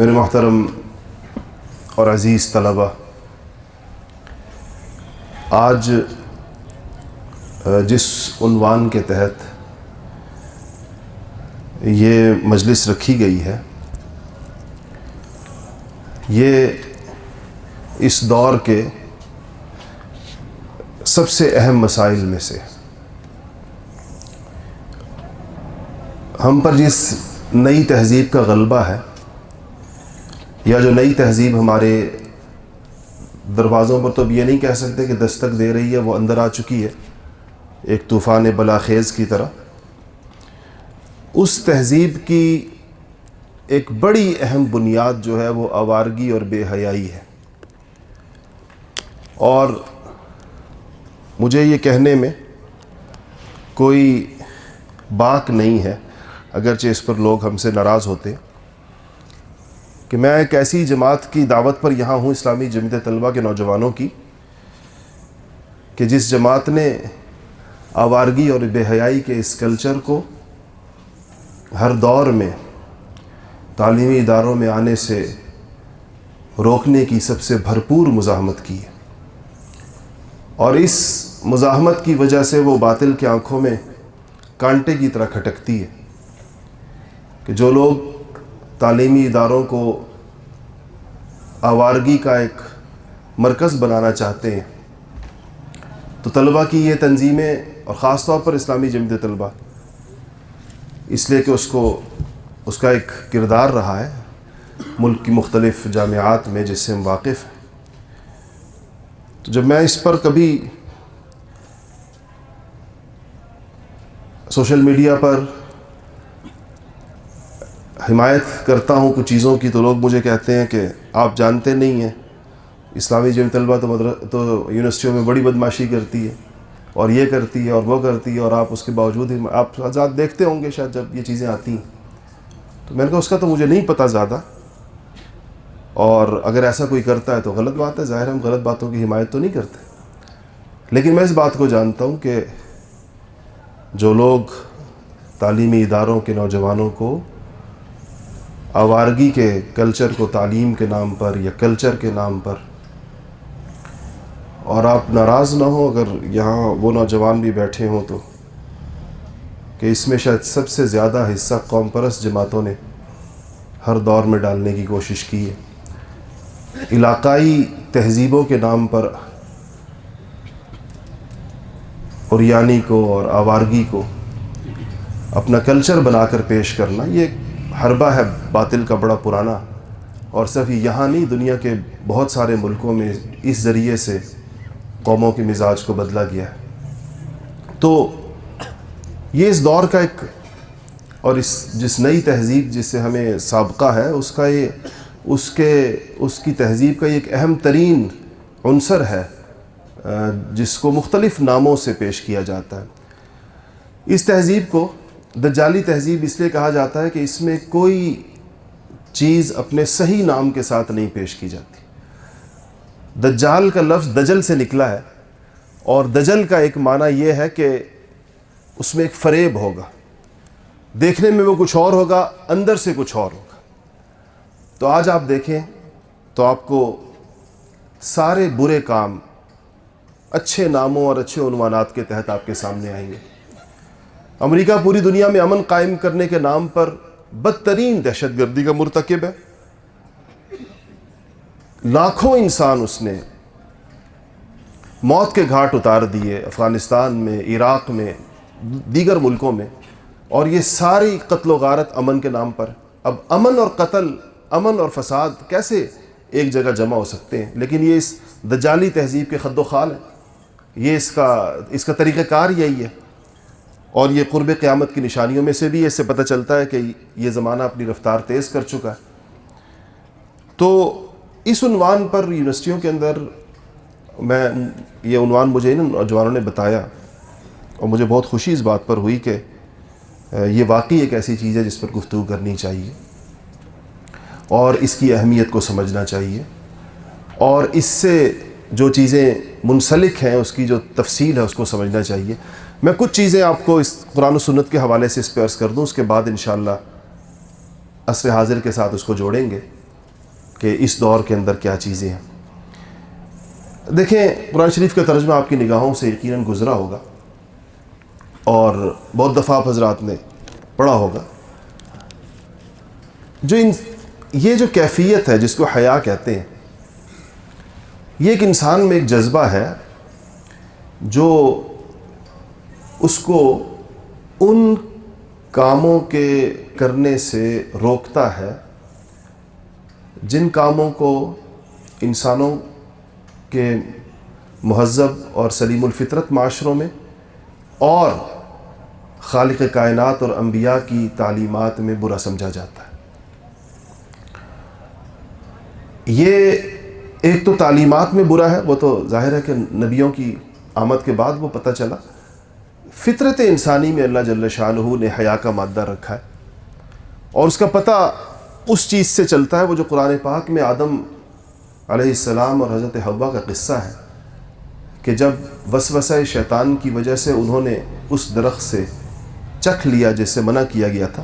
میرے محترم اور عزیز طلبہ، آج جس عنوان کے تحت یہ مجلس رکھی گئی ہے، یہ اس دور کے سب سے اہم مسائل میں سے ہم پر جس نئی تہذیب کا غلبہ ہے، یا جو نئی تہذیب ہمارے دروازوں پر تو اب یہ نہیں کہہ سکتے کہ دستک دے رہی ہے، وہ اندر آ چکی ہے ایک طوفان بلاخیز کی طرح، اس تہذیب کی ایک بڑی اہم بنیاد جو ہے وہ آوارگی اور بے حیائی ہے۔ اور مجھے یہ کہنے میں کوئی باک نہیں ہے، اگرچہ اس پر لوگ ہم سے ناراض ہوتے، کہ میں ایک ایسی جماعت کی دعوت پر یہاں ہوں، اسلامی جمعیت طلبہ کے نوجوانوں کی، کہ جس جماعت نے آوارگی اور بے حیائی کے اس کلچر کو ہر دور میں تعلیمی اداروں میں آنے سے روکنے کی سب سے بھرپور مزاحمت کی ہے، اور اس مزاحمت کی وجہ سے وہ باطل کی آنکھوں میں کانٹے کی طرح کھٹکتی ہے کہ جو لوگ تعلیمی اداروں کو آوارگی کا ایک مرکز بنانا چاہتے ہیں، تو طلبہ کی یہ تنظیمیں، اور خاص طور پر اسلامی جمعیت طلبہ، اس لیے کہ اس کا ایک کردار رہا ہے ملک کی مختلف جامعات میں جس سے ہم واقف ہیں، تو جب میں اس پر کبھی سوشل میڈیا پر حمایت کرتا ہوں کچھ چیزوں کی، تو لوگ مجھے کہتے ہیں کہ آپ جانتے نہیں ہیں، اسلامی جمعیت طلبہ تو یونیورسٹیوں میں بڑی بدمعاشی کرتی ہے، اور یہ کرتی ہے اور وہ کرتی ہے، اور آپ اس کے باوجود آپ آزاد دیکھتے ہوں گے شاید جب یہ چیزیں آتی ہیں۔ تو میں نے کہا اس کا تو مجھے نہیں پتہ زیادہ، اور اگر ایسا کوئی کرتا ہے تو غلط بات ہے، ظاہر ہم غلط باتوں کی حمایت تو نہیں کرتے، لیکن میں اس بات کو جانتا ہوں کہ جو لوگ تعلیمی اداروں کے نوجوانوں کو آوارگی کے کلچر کو تعلیم کے نام پر یا کلچر کے نام پر، اور آپ ناراض نہ ہوں اگر یہاں وہ نوجوان بھی بیٹھے ہوں تو، کہ اس میں شاید سب سے زیادہ حصہ قوم پرست جماعتوں نے ہر دور میں ڈالنے کی کوشش کی ہے، علاقائی تہذیبوں کے نام پر اوریانی کو اور آوارگی کو اپنا کلچر بنا کر پیش کرنا، یہ حربہ ہے باطل کا بڑا پرانا، اور صرف یہاں نہیں، دنیا کے بہت سارے ملکوں میں اس ذریعے سے قوموں کے مزاج کو بدلا گیا ہے۔ تو یہ اس دور کا ایک، اور جس نئی تہذیب جس سے ہمیں سابقہ ہے، اس کی تہذیب کا ایک اہم ترین عنصر ہے جس کو مختلف ناموں سے پیش کیا جاتا ہے۔ اس تہذیب کو دجالی تہذیب اس لیے کہا جاتا ہے کہ اس میں کوئی چیز اپنے صحیح نام کے ساتھ نہیں پیش کی جاتی۔ دجال کا لفظ دجل سے نکلا ہے، اور دجل کا ایک معنی یہ ہے کہ اس میں ایک فریب ہوگا، دیکھنے میں وہ کچھ اور ہوگا، اندر سے کچھ اور ہوگا۔ تو آج آپ دیکھیں تو آپ کو سارے برے کام اچھے ناموں اور اچھے عنوانات کے تحت آپ کے سامنے آئیں گے۔ امریکہ پوری دنیا میں امن قائم کرنے کے نام پر بدترین دہشت گردی کا مرتکب ہے، لاکھوں انسان اس نے موت کے گھاٹ اتار دیے، افغانستان میں، عراق میں، دیگر ملکوں میں، اور یہ ساری قتل و غارت امن کے نام پر۔ اب امن اور قتل، امن اور فساد کیسے ایک جگہ جمع ہو سکتے ہیں؟ لیکن یہ اس دجالی تہذیب کے خد و خال ہے، یہ اس کا طریقہ کار یہی ہے، اور یہ قرب قیامت کی نشانیوں میں سے بھی اس سے پتہ چلتا ہے کہ یہ زمانہ اپنی رفتار تیز کر چکا ہے۔ تو اس عنوان پر یونیورسٹیوں کے اندر یہ عنوان مجھے ان نوجوانوں نے بتایا، اور مجھے بہت خوشی اس بات پر ہوئی کہ یہ واقعی ایک ایسی چیز ہے جس پر گفتگو کرنی چاہیے، اور اس کی اہمیت کو سمجھنا چاہیے، اور اس سے جو چیزیں منسلک ہیں اس کی جو تفصیل ہے اس کو سمجھنا چاہیے۔ میں کچھ چیزیں آپ کو اس قرآن و سنت کے حوالے سے اس پہ عرض کر دوں، اس کے بعد انشاءاللہ عصر حاضر کے ساتھ اس کو جوڑیں گے۔ کہ اس دور کے اندر کیا چیزیں ہیں. دیکھیں قرآن شریف کا ترجمہ آپ کی نگاہوں سے یقیناً گزرا ہوگا اور بہت دفعہ آپ حضرات نے پڑھا ہوگا. یہ جو کیفیت ہے جس کو حیا کہتے ہیں، یہ ایک انسان میں ایک جذبہ ہے جو اس کو ان کاموں کے کرنے سے روکتا ہے جن کاموں کو انسانوں کے مہذب اور سلیم الفطرت معاشروں میں اور خالق کائنات اور انبیاء کی تعلیمات میں برا سمجھا جاتا ہے. یہ ایک تو تعلیمات میں برا ہے، وہ تو ظاہر ہے کہ نبیوں کی آمد کے بعد وہ پتہ چلا. فطرت انسانی میں اللہ جل شانہ نے حیا کا مادہ رکھا ہے اور اس کا پتہ اس چیز سے چلتا ہے وہ جو قرآن پاک میں آدم علیہ السلام اور حضرت حوا کا قصہ ہے کہ جب وسوسہ شیطان کی وجہ سے انہوں نے اس درخت سے چکھ لیا جس سے منع کیا گیا تھا.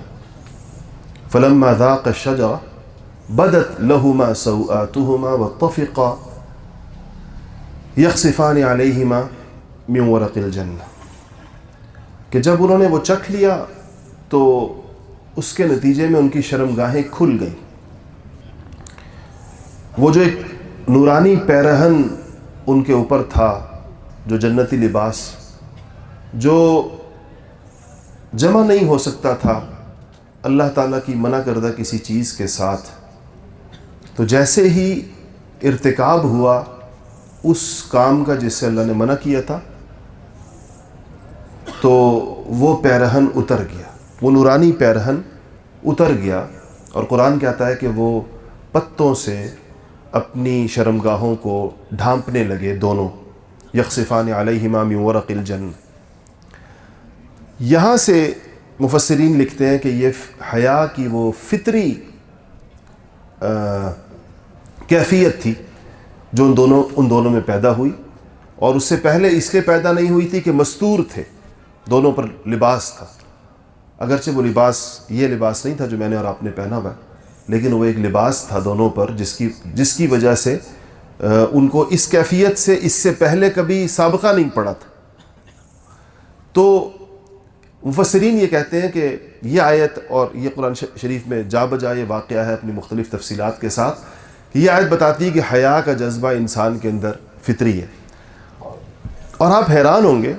فلما ذاق الشجرة بدت لهما سوآتهما واتفقا يخصفان عليهما من ورق الجنة، کہ جب انہوں نے وہ چکھ لیا تو اس کے نتیجے میں ان کی شرمگاہیں کھل گئیں. وہ جو ایک نورانی پیرہن ان کے اوپر تھا، جو جنتی لباس جو جمع نہیں ہو سکتا تھا اللہ تعالیٰ کی منع کردہ کسی چیز کے ساتھ، تو جیسے ہی ارتکاب ہوا اس کام کا جس سے اللہ نے منع کیا تھا تو وہ پیرہن اتر گیا، وہ نورانی پیرہن اتر گیا. اور قرآن کہتا ہے کہ وہ پتوں سے اپنی شرمگاہوں کو ڈھانپنے لگے دونوں. یخصفان علیہما من ورق الجنہ. یہاں سے مفسرین لکھتے ہیں کہ یہ حیا کی وہ فطری کیفیت تھی جو ان دونوں میں پیدا ہوئی، اور اس سے پہلے اس لیے پیدا نہیں ہوئی تھی کہ مستور تھے، دونوں پر لباس تھا. اگرچہ وہ لباس یہ لباس نہیں تھا جو میں نے اور آپ نے پہنا ہوا، لیکن وہ ایک لباس تھا دونوں پر جس کی وجہ سے ان کو اس کیفیت سے اس سے پہلے کبھی سابقہ نہیں پڑا تھا. تو مفسرین یہ کہتے ہیں کہ یہ آیت اور یہ قرآن شریف میں جا بجا یہ واقعہ ہے اپنی مختلف تفصیلات کے ساتھ، کہ یہ آیت بتاتی ہے کہ حیا کا جذبہ انسان کے اندر فطری ہے. اور آپ حیران ہوں گے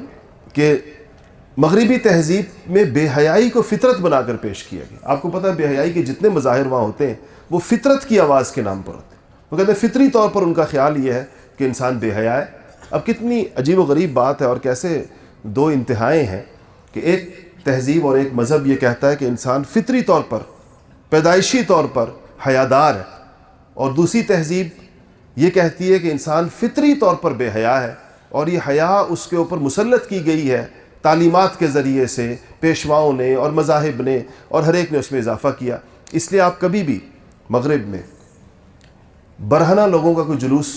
کہ مغربی تہذیب میں بے حیائی کو فطرت بنا کر پیش کیا گیا. آپ کو پتہ ہے بے حیائی کے جتنے مظاہر وہاں ہوتے ہیں وہ فطرت کی آواز کے نام پر ہوتے ہیں. وہ کہتے ہیں فطری طور پر ان کا خیال یہ ہے کہ انسان بے حیا ہے. اب کتنی عجیب و غریب بات ہے اور کیسے دو انتہائیں ہیں کہ ایک تہذیب اور ایک مذہب یہ کہتا ہے کہ انسان فطری طور پر پیدائشی طور پر حیادار ہے، اور دوسری تہذیب یہ کہتی ہے کہ انسان فطری طور پر بے حیا ہے اور یہ حیا اس کے اوپر مسلط کی گئی ہے تعلیمات کے ذریعے سے، پیشواؤں نے اور مذاہب نے، اور ہر ایک نے اس میں اضافہ کیا. اس لیے آپ کبھی بھی مغرب میں برہنہ لوگوں کا کوئی جلوس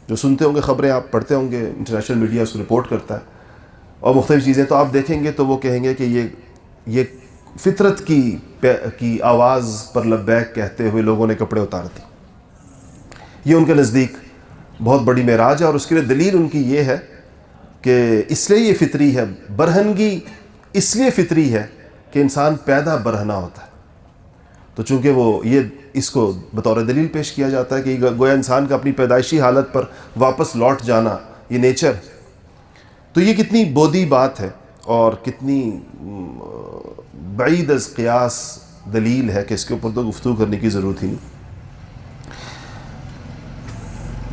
جو سنتے ہوں گے، خبریں آپ پڑھتے ہوں گے، انٹرنیشنل میڈیا اس کو رپورٹ کرتا ہے اور مختلف چیزیں، تو آپ دیکھیں گے تو وہ کہیں گے کہ یہ فطرت کی آواز پر لبیک کہتے ہوئے لوگوں نے کپڑے اتار دی. یہ ان کے نزدیک بہت بڑی معراج ہے، اور اس کے لیے دلیل ان کی یہ ہے کہ اس لیے یہ فطری ہے، برہنگی اس لیے فطری ہے کہ انسان پیدا برہنہ ہوتا ہے. تو چونکہ وہ یہ اس کو بطور دلیل پیش کیا جاتا ہے کہ گویا انسان کا اپنی پیدائشی حالت پر واپس لوٹ جانا یہ نیچر ہے. تو یہ کتنی بودی بات ہے اور کتنی بعید از قیاس دلیل ہے کہ اس کے اوپر تو گفتگو کرنے کی ضرورت ہی نہیں.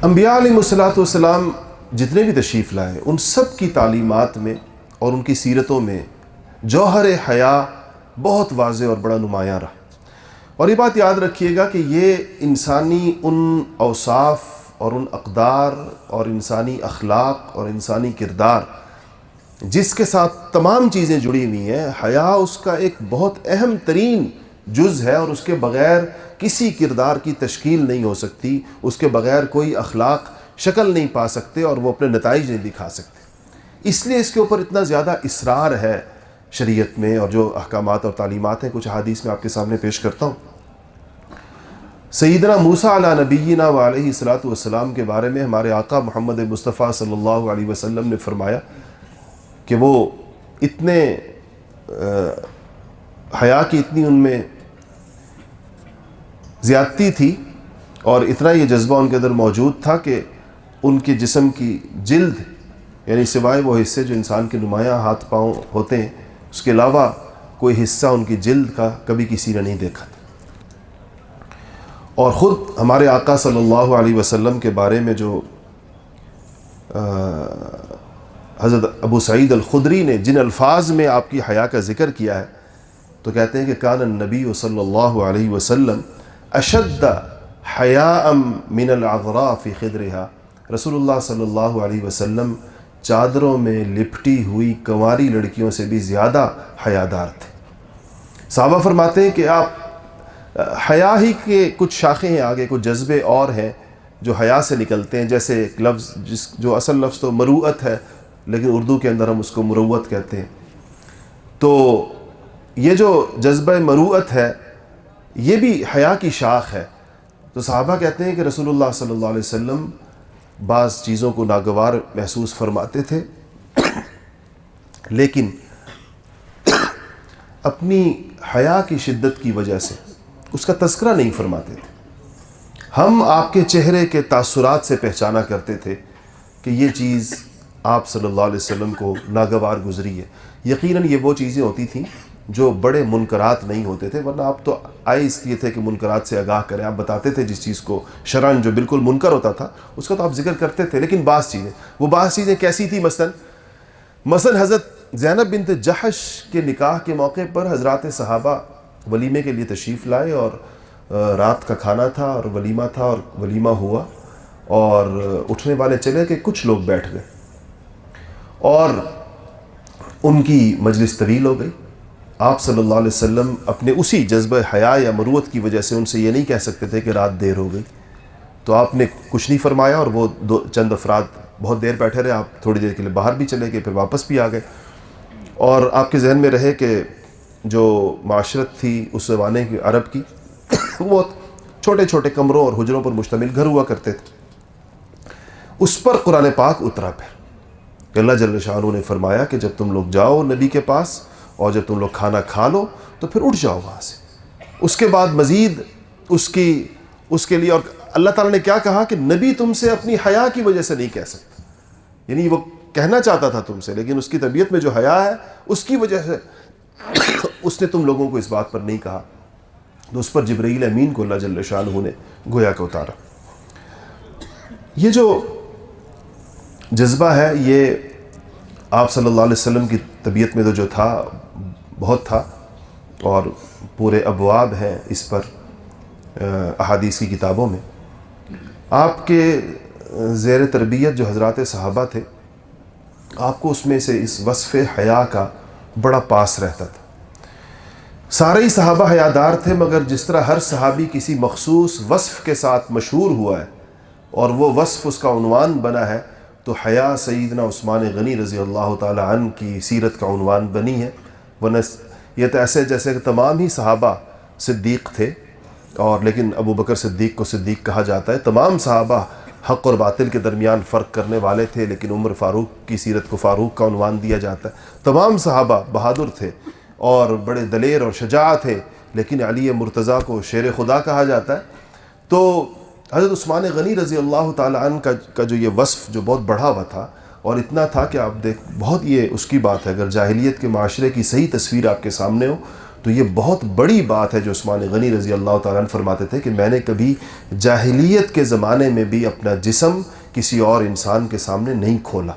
انبیاء علیہ السلام جتنے بھی تشریف لائے ان سب کی تعلیمات میں اور ان کی سیرتوں میں جوہر حیا بہت واضح اور بڑا نمایاں رہا. اور یہ بات یاد رکھیے گا کہ یہ انسانی ان اوصاف اور ان اقدار اور انسانی اخلاق اور انسانی کردار جس کے ساتھ تمام چیزیں جڑی ہوئی ہیں، حیا اس کا ایک بہت اہم ترین جز ہے، اور اس کے بغیر کسی کردار کی تشکیل نہیں ہو سکتی، اس کے بغیر کوئی اخلاق شکل نہیں پا سکتے اور وہ اپنے نتائج نہیں دکھا سکتے. اس لیے اس کے اوپر اتنا زیادہ اصرار ہے شریعت میں، اور جو احکامات اور تعلیمات ہیں کچھ احادیث میں آپ کے سامنے پیش کرتا ہوں. سیدنا موسیٰ علی نبینا و علیہ الصلاۃ والسلام کے بارے میں ہمارے آقا محمد مصطفیٰ صلی اللہ علیہ وسلم نے فرمایا کہ وہ اتنے حیا کی اتنی ان میں زیادتی تھی اور اتنا یہ جذبہ ان کے اندر موجود تھا کہ ان کے جسم کی جلد، یعنی سوائے وہ حصے جو انسان کے نمایاں ہاتھ پاؤں ہوتے ہیں، اس کے علاوہ کوئی حصہ ان کی جلد کا کبھی کسی نے نہیں دیکھا تھا۔ اور خود ہمارے آقا صلی اللہ علیہ وسلم کے بارے میں جو حضرت ابو سعید الخدری نے جن الفاظ میں آپ کی حیا کا ذکر کیا ہے، تو کہتے ہیں کہ کان النبی صلی اللہ علیہ وسلم اشد حیاء من العذراء فی خدرها، رسول اللہ صلی اللہ علیہ وسلم چادروں میں لپٹی ہوئی کنواری لڑکیوں سے بھی زیادہ حیادار تھے۔ صحابہ فرماتے ہیں کہ آپ حیا ہی کے کچھ شاخیں ہیں، آگے کچھ جذبے اور ہیں جو حیا سے نکلتے ہیں، جیسے ایک لفظ جو اصل لفظ تو مروءت ہے، لیکن اردو کے اندر ہم اس کو مروت کہتے ہیں۔ تو یہ جو جذبہ مروءت ہے یہ بھی حیا کی شاخ ہے۔ تو صحابہ کہتے ہیں کہ رسول اللہ صلی اللہ علیہ وسلم بعض چیزوں کو ناگوار محسوس فرماتے تھے، لیکن اپنی حیا کی شدت کی وجہ سے اس کا تذکرہ نہیں فرماتے تھے۔ ہم آپ کے چہرے کے تاثرات سے پہچانا کرتے تھے کہ یہ چیز آپ صلی اللہ علیہ وسلم کو ناگوار گزری ہے۔ یقیناً یہ وہ چیزیں ہوتی تھیں جو بڑے منکرات نہیں ہوتے تھے، ورنہ آپ تو آئے اس لیے تھے کہ منکرات سے آگاہ کریں، آپ بتاتے تھے جس چیز کو شرعاً جو بالکل منکر ہوتا تھا اس کا تو آپ ذکر کرتے تھے، لیکن بعض چیزیں کیسی تھی؟ مثلا حضرت زینب بنت جحش کے نکاح کے موقع پر حضرات صحابہ ولیمے کے لیے تشریف لائے، اور رات کا کھانا تھا اور ولیمہ تھا، اور ولیمہ ہوا اور اٹھنے والے چلے کہ کچھ لوگ بیٹھ گئے اور ان کی مجلس طویل ہو گئی۔ آپ صلی اللہ علیہ وسلم اپنے اسی جذبہ حیا یا مروت کی وجہ سے ان سے یہ نہیں کہہ سکتے تھے کہ رات دیر ہو گئی، تو آپ نے کچھ نہیں فرمایا، اور وہ چند افراد بہت دیر بیٹھے رہے، آپ تھوڑی دیر کے لیے باہر بھی چلے گئے، پھر واپس بھی آ گئے، اور آپ کے ذہن میں رہے کہ جو معاشرت تھی اس زمانے کی عرب کی وہ چھوٹے چھوٹے کمروں اور حجروں پر مشتمل گھر ہوا کرتے تھے۔ اس پر قرآن پاک اترا پھر کہ اللہ جل شانہ نے فرمایا کہ جب تم لوگ جاؤ نبی کے پاس اور جب تم لوگ کھانا کھا لو تو پھر اٹھ جاؤ وہاں سے۔ اس کے بعد مزید اس کے لیے، اور اللہ تعالیٰ نے کیا کہا کہ نبی تم سے اپنی حیا کی وجہ سے نہیں کہہ سکتا، یعنی وہ کہنا چاہتا تھا تم سے، لیکن اس کی طبیعت میں جو حیا ہے اس کی وجہ سے اس نے تم لوگوں کو اس بات پر نہیں کہا، تو اس پر جبرائیل امین کو اللہ جل شانہ نے گویا کہ اتارا۔ یہ جو جذبہ ہے یہ آپ صلی اللہ علیہ وسلم کی طبیعت میں تو جو تھا بہت تھا، اور پورے ابواب ہیں اس پر احادیث کی کتابوں میں۔ آپ کے زیر تربیت جو حضرات صحابہ تھے، آپ کو اس میں سے اس وصف حیا کا بڑا پاس رہتا تھا۔ سارے ہی صحابہ حیادار تھے، مگر جس طرح ہر صحابی کسی مخصوص وصف کے ساتھ مشہور ہوا ہے اور وہ وصف اس کا عنوان بنا ہے، تو حیا سیدنا عثمان غنی رضی اللہ تعالی عنہ کی سیرت کا عنوان بنی ہے۔ ورنہ یہ تو ایسے جیسے کہ تمام ہی صحابہ صدیق تھے، اور لیکن ابو بکر صدیق کو صدیق کہا جاتا ہے۔ تمام صحابہ حق اور باطل کے درمیان فرق کرنے والے تھے، لیکن عمر فاروق کی سیرت کو فاروق کا عنوان دیا جاتا ہے۔ تمام صحابہ بہادر تھے اور بڑے دلیر اور شجاع تھے، لیکن علی مرتضیٰ کو شیر خدا کہا جاتا ہے۔ تو حضرت عثمان غنی رضی اللہ تعالی عنہ کا جو یہ وصف جو بہت بڑھا ہوا تھا، اور اتنا تھا کہ آپ بہت یہ اس کی بات ہے، اگر جاہلیت کے معاشرے کی صحیح تصویر آپ کے سامنے ہو تو یہ بہت بڑی بات ہے جو عثمان غنی رضی اللہ تعالیٰ عنہ فرماتے تھے کہ میں نے کبھی جاہلیت کے زمانے میں بھی اپنا جسم کسی اور انسان کے سامنے نہیں کھولا۔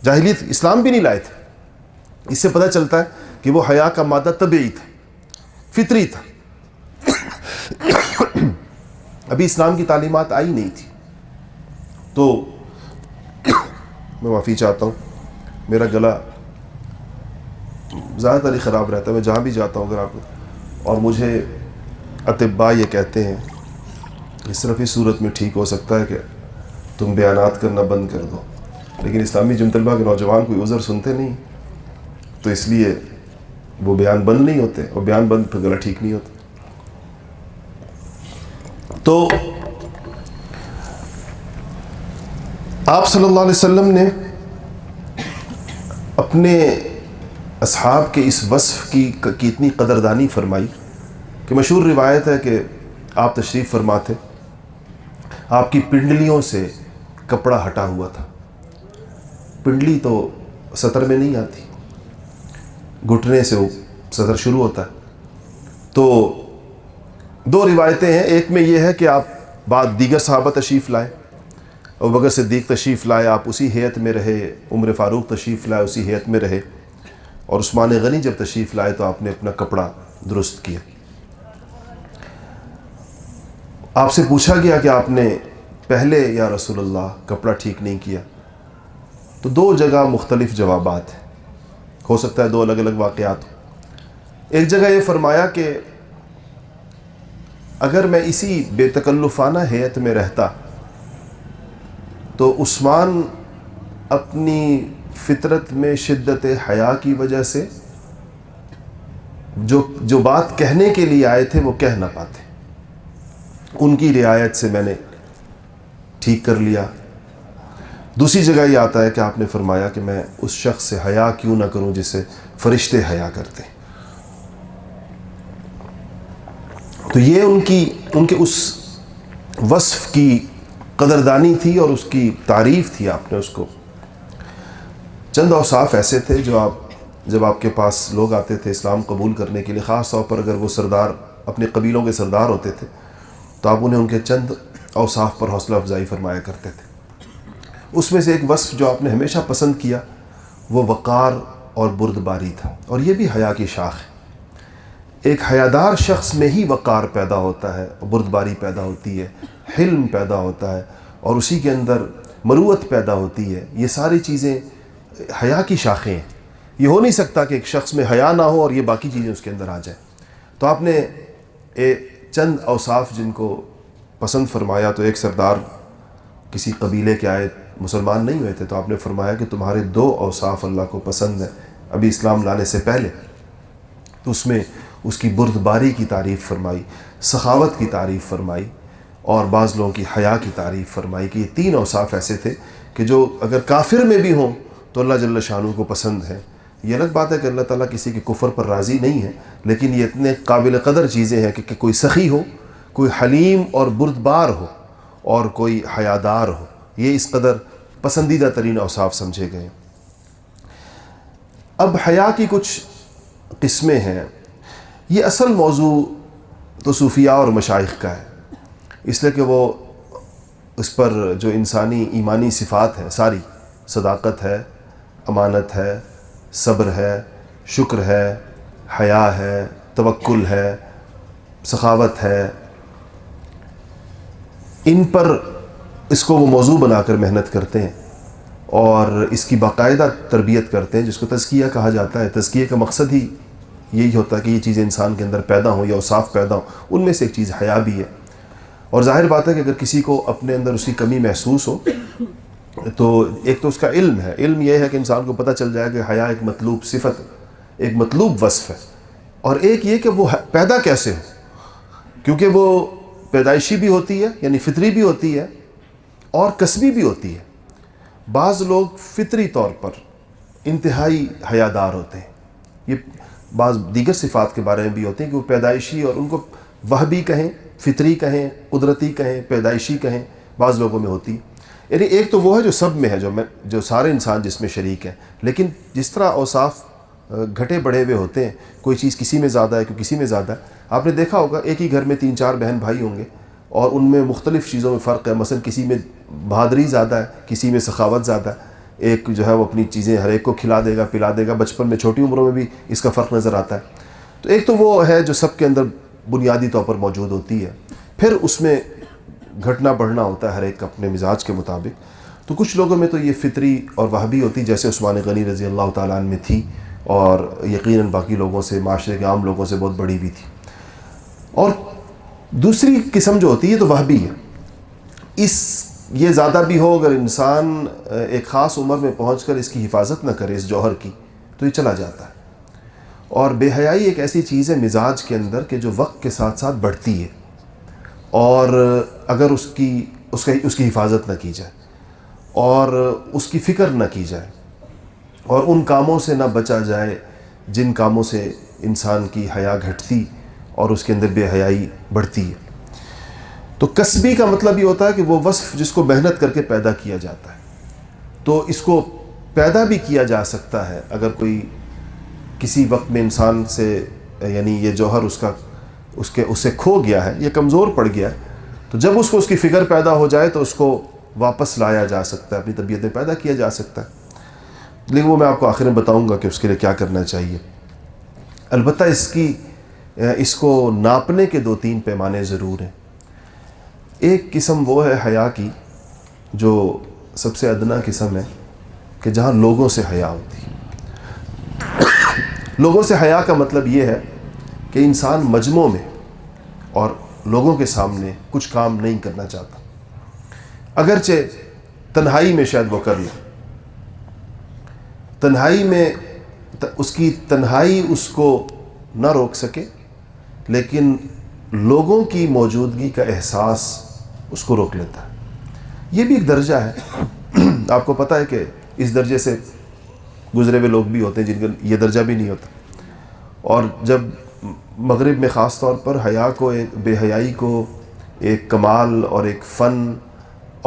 جاہلیت اسلام بھی نہیں لائے تھے۔ اس سے پتہ چلتا ہے کہ وہ حیا کا مادہ طبیعی تھا، فطری تھا۔ ابھی اسلام کی تعلیمات آئی نہیں تھی۔ تو میں معافی چاہتا ہوں، میرا گلا زیادہ تر ہی خراب رہتا ہے، میں جہاں بھی جاتا ہوں اگر آپ، اور مجھے اطباء یہ کہتے ہیں کہ صرف اس صورت میں ٹھیک ہو سکتا ہے کہ تم بیانات کرنا بند کر دو، لیکن اسلامی جم طلبہ کے نوجوان کوئی عذر سنتے نہیں، تو اس لیے وہ بیان بند نہیں ہوتے، اور بیان بند پھر گلا ٹھیک نہیں ہوتا۔ تو آپ صلی اللہ علیہ وسلم نے اپنے اصحاب کے اس وصف کی اتنی قدردانی فرمائی کہ مشہور روایت ہے کہ آپ تشریف فرما تھے، آپ کی پنڈلیوں سے کپڑا ہٹا ہوا تھا. پنڈلی تو سطر میں نہیں آتی، گھٹنے سے وہ سطر شروع ہوتا ہے. تو دو روایتیں ہیں، ایک میں یہ ہے کہ آپ بعد دیگر صحابہ تشریف لائے، ابوبکر صدیق تشریف لائے، آپ اسی ہیئت میں رہے، عمر فاروق تشریف لائے اسی ہیئت میں رہے، اور عثمان غنی جب تشریف لائے تو آپ نے اپنا کپڑا درست کیا. آپ سے پوچھا گیا کہ آپ نے پہلے یا رسول اللہ کپڑا ٹھیک نہیں کیا، تو دو جگہ مختلف جوابات ہیں، ہو سکتا ہے دو الگ الگ واقعات ہوں. ایک جگہ یہ فرمایا کہ اگر میں اسی بے تکلفانہ ہیئت میں رہتا تو عثمان اپنی فطرت میں شدت حیا کی وجہ سے جو بات کہنے کے لیے آئے تھے وہ کہہ نہ پاتے، ان کی رعایت سے میں نے ٹھیک کر لیا. دوسری جگہ یہ آتا ہے کہ آپ نے فرمایا کہ میں اس شخص سے حیا کیوں نہ کروں جسے فرشتے حیا کرتے. تو یہ ان کے اس وصف کی قدردانی تھی اور اس کی تعریف تھی. آپ نے اس کو چند اوصاف ایسے تھے جو جب آپ کے پاس لوگ آتے تھے اسلام قبول کرنے کے لیے، خاص طور پر اگر وہ سردار اپنے قبیلوں کے سردار ہوتے تھے، تو آپ انہیں ان کے چند اوصاف پر حوصلہ افزائی فرمایا کرتے تھے. اس میں سے ایک وصف جو آپ نے ہمیشہ پسند کیا وہ وقار اور بردباری تھا، اور یہ بھی حیا کی شاخ ہے. ایک حیادار شخص میں ہی وقار پیدا ہوتا ہے، بردباری پیدا ہوتی ہے، حلم پیدا ہوتا ہے، اور اسی کے اندر مروت پیدا ہوتی ہے. یہ ساری چیزیں حیا کی شاخیں ہیں. یہ ہو نہیں سکتا کہ ایک شخص میں حیا نہ ہو اور یہ باقی چیزیں اس کے اندر آ جائیں. تو آپ نے چند اوصاف جن کو پسند فرمایا، تو ایک سردار کسی قبیلے کے آئے، مسلمان نہیں ہوئے تھے، تو آپ نے فرمایا کہ تمہارے دو اوصاف اللہ کو پسند ہیں ابھی اسلام لانے سے پہلے. تو اس میں اس کی بردباری کی تعریف فرمائی، سخاوت کی تعریف فرمائی، اور بعض لوگوں کی حیا کی تعریف فرمائی کہ یہ تین اوصاف ایسے تھے کہ جو اگر کافر میں بھی ہوں تو اللہ جل شانہ کو پسند ہے. یہ الگ بات ہے کہ اللہ تعالیٰ کسی کے کفر پر راضی نہیں ہے، لیکن یہ اتنے قابل قدر چیزیں ہیں کہ کوئی سخی ہو، کوئی حلیم اور بردبار ہو، اور کوئی حیادار ہو. یہ اس قدر پسندیدہ ترین اوصاف سمجھے گئے. اب حیا کی کچھ قسمیں ہیں. یہ اصل موضوع تو صوفیاء اور مشائخ کا ہے، اس لیے کہ وہ اس پر جو انسانی ایمانی صفات ہیں ساری، صداقت ہے، امانت ہے، صبر ہے، شکر ہے، حیا ہے، توکل ہے، سخاوت ہے، ان پر اس کو وہ موضوع بنا کر محنت کرتے ہیں اور اس کی باقاعدہ تربیت کرتے ہیں، جس کو تزکیہ کہا جاتا ہے. تزکیہ کا مقصد ہی یہی ہوتا ہے کہ یہ چیزیں انسان کے اندر پیدا ہوں یا اوصاف پیدا ہوں. ان میں سے ایک چیز حیا بھی ہے. اور ظاہر بات ہے کہ اگر کسی کو اپنے اندر اس کی کمی محسوس ہو تو ایک تو اس کا علم ہے. علم یہ ہے کہ انسان کو پتہ چل جائے کہ حیا ایک مطلوب صفت، ایک مطلوب وصف ہے. اور ایک یہ کہ وہ پیدا کیسے ہو، کیونکہ وہ پیدائشی بھی ہوتی ہے، یعنی فطری بھی ہوتی ہے، اور کسبی بھی ہوتی ہے. بعض لوگ فطری طور پر انتہائی حیادار ہوتے ہیں. یہ بعض دیگر صفات کے بارے میں بھی ہوتے ہیں کہ وہ پیدائشی، اور ان کو وہبی کہیں، فطری کہیں، قدرتی کہیں، پیدائشی کہیں، بعض لوگوں میں ہوتی ہے. یعنی ایک تو وہ ہے جو سب میں ہے، جو سارے انسان جس میں شریک ہیں. لیکن جس طرح اوصاف گھٹے بڑھے ہوئے ہوتے ہیں، کوئی چیز کسی میں زیادہ ہے، کوئی کسی میں زیادہ ہے. آپ نے دیکھا ہوگا ایک ہی گھر میں 3-4 بہن بھائی ہوں گے اور ان میں مختلف چیزوں میں فرق ہے. مثلا کسی میں بہادری زیادہ ہے، کسی میں سخاوت زیادہ ہے. ایک جو ہے وہ اپنی چیزیں ہر ایک کو کھلا دے گا، پلا دے گا. بچپن میں چھوٹی عمروں میں بھی اس کا فرق نظر آتا ہے. تو ایک تو وہ ہے جو سب کے اندر بنیادی طور پر موجود ہوتی ہے. پھر اس میں گھٹنا بڑھنا ہوتا ہے ہر ایک اپنے مزاج کے مطابق. تو کچھ لوگوں میں تو یہ فطری اور وہبی ہوتی، جیسے عثمان غنی رضی اللہ تعالیٰ عنہ میں تھی، اور یقیناً باقی لوگوں سے، معاشرے کے عام لوگوں سے بہت بڑی بھی تھی. اور دوسری قسم جو ہوتی ہے تو وہبی ہے. یہ زیادہ بھی ہو، اگر انسان ایک خاص عمر میں پہنچ کر اس کی حفاظت نہ کرے، اس جوہر کی، تو یہ چلا جاتا ہے. اور بے حیائی ایک ایسی چیز ہے مزاج کے اندر کہ جو وقت کے ساتھ ساتھ بڑھتی ہے. اور اگر اس کی حفاظت نہ کی جائے اور اس کی فکر نہ کی جائے اور ان کاموں سے نہ بچا جائے جن کاموں سے انسان کی حیا گھٹتی اور اس کے اندر بے حیائی بڑھتی ہے. تو کسبی کا مطلب یہ ہوتا ہے کہ وہ وصف جس کو محنت کر کے پیدا کیا جاتا ہے. تو اس کو پیدا بھی کیا جا سکتا ہے اگر کوئی کسی وقت میں انسان سے یعنی یہ جوہر اس سے کھو گیا ہے، یہ کمزور پڑ گیا ہے، تو جب اس کی فکر پیدا ہو جائے تو اس کو واپس لایا جا سکتا ہے، اپنی طبیعت میں پیدا کیا جا سکتا ہے. لیکن وہ میں آپ کو آخر میں بتاؤں گا کہ اس کے لیے کیا کرنا چاہیے. البتہ اس کو ناپنے کے 2-3 پیمانے ضرور ہیں. ایک قسم وہ ہے حیا کی جو سب سے ادنا قسم ہے کہ جہاں لوگوں سے حیا ہوتی ہے. لوگوں سے حیا کا مطلب یہ ہے کہ انسان مجمع میں اور لوگوں کے سامنے کچھ کام نہیں کرنا چاہتا، اگرچہ تنہائی میں شاید وہ کر لے، تنہائی میں اس کی تنہائی اس کو نہ روک سکے، لیکن لوگوں کی موجودگی کا احساس اس کو روک لیتا ہے. یہ بھی ایک درجہ ہے. آپ کو پتہ ہے کہ اس درجے سے گزرے ہوئے لوگ بھی ہوتے ہیں جن کا یہ درجہ بھی نہیں ہوتا. اور جب مغرب میں خاص طور پر بے حیائی کو ایک کمال اور ایک فن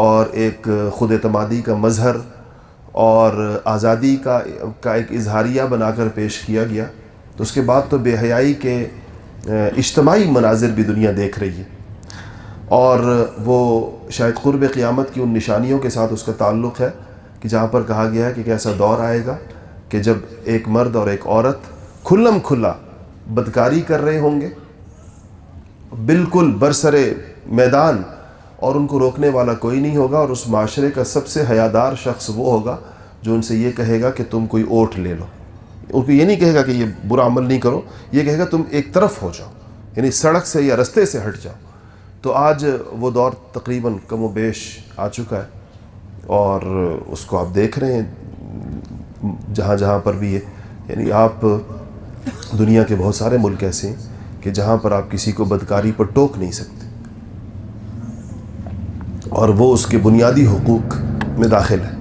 اور ایک خود اعتمادی کا مظہر اور آزادی کا ایک اظہاریہ بنا کر پیش کیا گیا، تو اس کے بعد تو بے حیائی کے اجتماعی مناظر بھی دنیا دیکھ رہی ہے. اور وہ شاید قرب قیامت کی ان نشانیوں کے ساتھ اس کا تعلق ہے کہ جہاں پر کہا گیا ہے کہ ایسا دور آئے گا کہ جب ایک مرد اور ایک عورت کھلم کھلا بدکاری کر رہے ہوں گے بالکل برسر میدان، اور ان کو روکنے والا کوئی نہیں ہوگا، اور اس معاشرے کا سب سے حیادار شخص وہ ہوگا جو ان سے یہ کہے گا کہ تم کوئی اوٹ لے لو. ان کو یہ نہیں کہے گا کہ یہ برا عمل نہیں کرو، یہ کہے گا تم ایک طرف ہو جاؤ، یعنی سڑک سے یا رستے سے ہٹ جاؤ. تو آج وہ دور تقریباً کم و بیش آ چکا ہے، اور اس کو آپ دیکھ رہے ہیں جہاں جہاں پر بھی ہے. یعنی آپ دنیا کے بہت سارے ملک ایسے ہیں کہ جہاں پر آپ کسی کو بدکاری پر ٹوک نہیں سکتے، اور وہ اس کے بنیادی حقوق میں داخل ہے،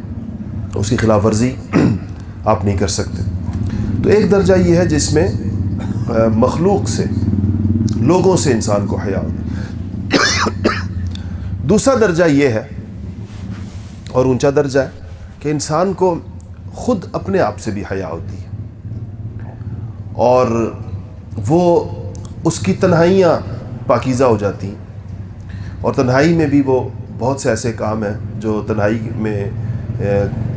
اس کی خلاف ورزی آپ نہیں کر سکتے. تو ایک درجہ یہ ہے جس میں مخلوق سے، لوگوں سے انسان کو حیا ہوتی. دوسرا درجہ یہ ہے اور اونچا درجہ ہے کہ انسان کو خود اپنے آپ سے بھی حیا ہوتی ہے، اور وہ اس کی تنہائیاں پاکیزہ ہو جاتی ہیں. اور تنہائی میں بھی وہ بہت سے ایسے کام ہیں جو تنہائی میں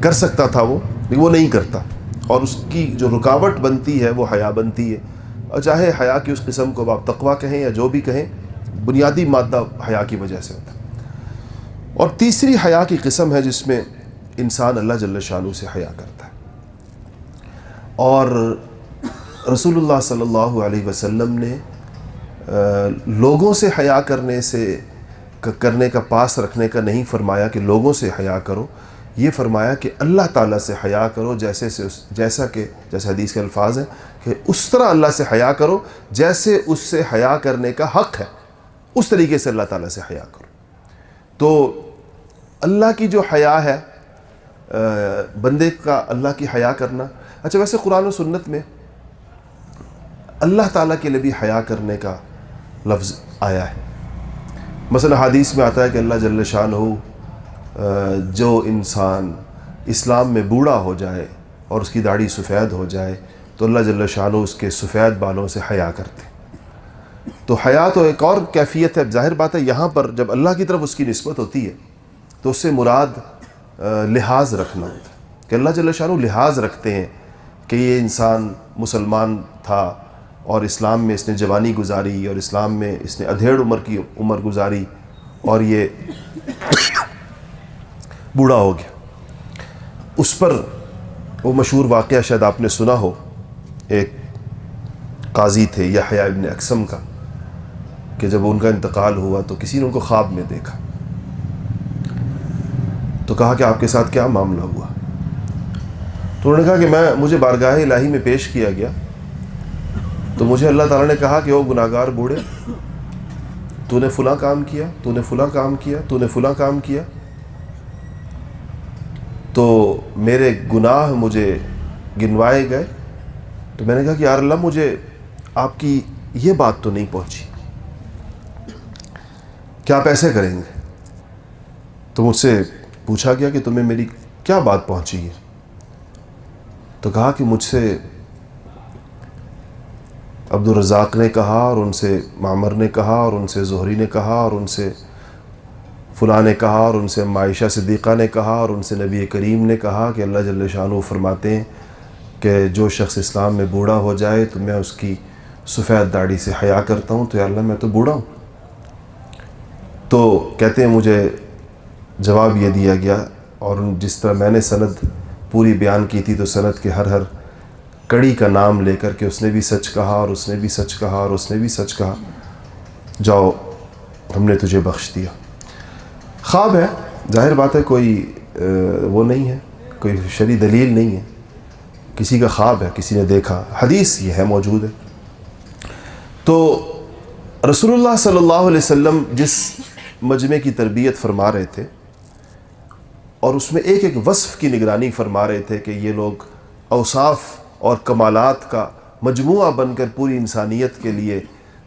کر سکتا تھا لیکن وہ نہیں کرتا، اور اس کی جو رکاوٹ بنتی ہے وہ حیا بنتی ہے. اور چاہے حیا کی اس قسم کو آپ تقویٰ کہیں یا جو بھی کہیں، بنیادی مادہ حیا کی وجہ سے ہوتا ہے. اور تیسری حیا کی قسم ہے جس میں انسان اللہ جل شانہ سے حیا کرتا ہے. اور رسول اللہ صلی اللہ علیہ وسلم نے لوگوں سے حیا کرنے کا پاس رکھنے کا نہیں فرمایا کہ لوگوں سے حیا کرو، یہ فرمایا کہ اللہ تعالیٰ سے حیا کرو، جیسا حدیث کے الفاظ ہیں کہ اس طرح اللہ سے حیا کرو جیسے اس سے حیا کرنے کا حق ہے، اس طریقے سے اللہ تعالیٰ سے حیا کرو. تو اللہ کی جو حیا ہے، بندے کا اللہ کی حیا کرنا. اچھا، ویسے قرآن و سنت میں اللہ تعالیٰ کے لیے بھی حیا کرنے کا لفظ آیا ہے. مثلا حدیث میں آتا ہے کہ اللہ جل شانہ جو انسان اسلام میں بوڑھا ہو جائے اور اس کی داڑھی سفید ہو جائے تو اللہ جل شانہ اس کے سفید بالوں سے حیا کرتے. تو حیا تو ایک اور کیفیت ہے. ظاہر بات ہے یہاں پر جب اللہ کی طرف اس کی نسبت ہوتی ہے تو اس سے مراد لحاظ رکھنا ہوتا ہے کہ اللہ جل شانہ لحاظ رکھتے ہیں کہ یہ انسان مسلمان تھا اور اسلام میں اس نے جوانی گزاری اور اسلام میں اس نے ادھیڑ عمر گزاری اور یہ بوڑھا ہو گیا. اس پر وہ مشہور واقعہ شاید آپ نے سنا ہو، ایک قاضی تھے یحییٰ ابن اقسم کا، کہ جب ان کا انتقال ہوا تو کسی نے ان کو خواب میں دیکھا تو کہا کہ آپ کے ساتھ کیا معاملہ ہوا؟ تو انہوں نے کہا کہ مجھے بارگاہ الہی میں پیش کیا گیا تو مجھے اللہ تعالیٰ نے کہا کہ وہ گناہگار بوڑھے تو نے فلاں کام کیا، تو نے فلاں کام کیا، تو نے فلاں کام کیا، تو میرے گناہ مجھے گنوائے گئے. تو میں نے کہا کہ یا اللہ مجھے آپ کی یہ بات تو نہیں پہنچی، کیا آپ ایسے کریں گے؟ تو مجھ سے پوچھا گیا کہ تمہیں میری کیا بات پہنچی ہے؟ تو کہا کہ مجھ سے عبد الرزاق نے کہا، اور ان سے معمر نے کہا، اور ان سے زہری نے کہا، اور ان سے فلاں نے کہا، اور ان سے عائشہ صدیقہ نے کہا، اور ان سے نبی کریم نے کہا کہ اللہ جل شانہ فرماتے ہیں کہ جو شخص اسلام میں بوڑھا ہو جائے تو میں اس کی سفید داڑھی سے حیا کرتا ہوں. تو یا اللہ میں تو بوڑھا ہوں. تو کہتے ہیں مجھے جواب یہ دیا گیا، اور جس طرح میں نے سند پوری بیان کی تھی تو سند کے ہر کڑی کا نام لے کر کے اس نے بھی سچ کہا، اور اس نے بھی سچ کہا، اور اس نے بھی سچ کہا، جاؤ ہم نے تجھے بخش دیا. خواب ہے، ظاہر بات ہے، کوئی وہ نہیں ہے، کوئی شرعی دلیل نہیں ہے، کسی کا خواب ہے، کسی نے دیکھا، حدیث یہ ہے موجود ہے. تو رسول اللہ صلی اللہ علیہ وسلم جس مجمع کی تربیت فرما رہے تھے، اور اس میں ایک ایک وصف کی نگرانی فرما رہے تھے کہ یہ لوگ اوصاف اور کمالات کا مجموعہ بن کر پوری انسانیت کے لیے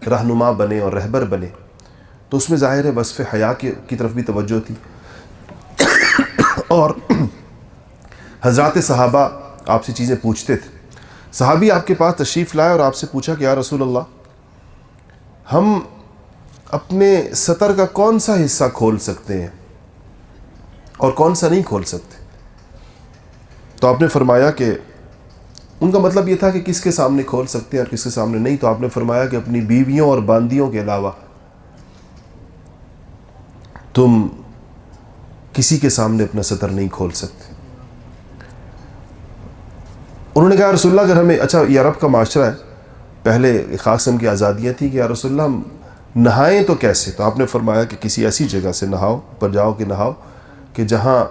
رہنما بنے اور رہبر بنے، تو اس میں ظاہر ہے وصف حیا کی طرف بھی توجہ تھی. اور حضرات صحابہ آپ سے چیزیں پوچھتے تھے. صحابی آپ کے پاس تشریف لائے اور آپ سے پوچھا کہ یا رسول اللہ ہم اپنے سطر کا کون سا حصہ کھول سکتے ہیں اور کون سا نہیں کھول سکتے؟ تو آپ نے فرمایا کہ ان کا مطلب یہ تھا کہ کس کے سامنے کھول سکتے ہیں اور کس کے سامنے نہیں. تو آپ نے فرمایا کہ اپنی بیویوں اور باندیوں کے علاوہ تم کسی کے سامنے اپنا سطر نہیں کھول سکتے. انہوں نے کہا رسول اللہ اگر ہمیں، اچھا یہ عرب کا معاشرہ ہے، پہلے ایک خاص قسم کی آزادیاں تھیں کہ یا رسول اللہ ہم نہائیں تو کیسے؟ تو آپ نے فرمایا کہ کسی ایسی جگہ سے نہاؤ، پر جاؤ کہ نہاؤ کہ جہاں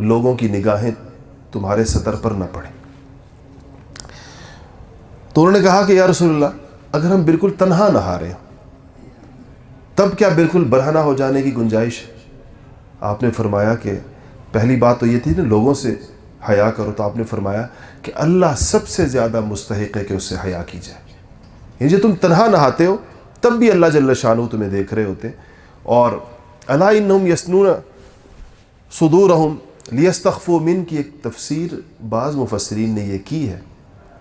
لوگوں کی نگاہیں تمہارے سطر پر نہ پڑیں. تو انہوں نے کہا کہ یا رسول اللہ اگر ہم بالکل تنہا نہا رہے ہیں تب کیا بالکل برہنہ ہو جانے کی گنجائش ہے؟ آپ نے فرمایا کہ پہلی بات تو یہ تھی نا لوگوں سے حیا کرو. تو آپ نے فرمایا کہ اللہ سب سے زیادہ مستحق ہے کہ اس سے حیا کی جائے. یعنی جو تم تنہا نہاتے ہو تب بھی اللہ جل شانہ تمہیں دیکھ رہے ہوتے. اور الا انہم یسنون صدورہم لیستخفوا من کی ایک تفسیر بعض مفسرین نے یہ کی ہے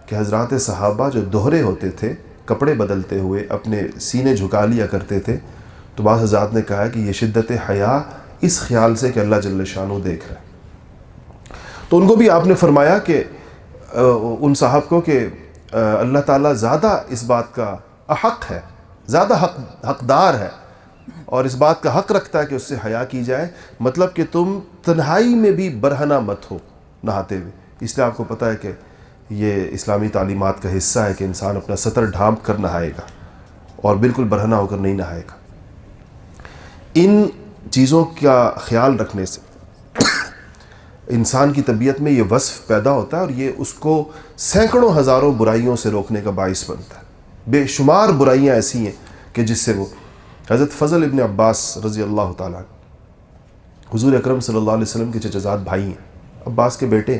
کہ حضرات صحابہ جو دوہرے ہوتے تھے، کپڑے بدلتے ہوئے اپنے سینے جھکا لیا کرتے تھے، تو بعض حضرات نے کہا کہ یہ شدت حیا اس خیال سے کہ اللہ جل شانہ دیکھ رہا ہے. تو ان کو بھی آپ نے فرمایا کہ ان صاحب کو کہ اللہ تعالیٰ زیادہ اس بات کا احق ہے، زیادہ حقدار ہے، اور اس بات کا حق رکھتا ہے کہ اس سے حیا کی جائے. مطلب کہ تم تنہائی میں بھی برہنہ مت ہو نہاتے ہوئے. اس لیے آپ کو پتہ ہے کہ یہ اسلامی تعلیمات کا حصہ ہے کہ انسان اپنا سطر ڈھانپ کر نہائے گا اور بالکل برہنہ ہو کر نہیں نہائے گا. ان چیزوں کا خیال رکھنے سے انسان کی طبیعت میں یہ وصف پیدا ہوتا ہے، اور یہ اس کو سینکڑوں ہزاروں برائیوں سے روکنے کا باعث بنتا ہے. بے شمار برائیاں ایسی ہیں کہ جس سے وہ حضرت فضل ابن عباس رضی اللہ تعالیٰ حضور اکرم صلی اللہ علیہ وسلم کے چچزاد بھائی ہیں، عباس کے بیٹے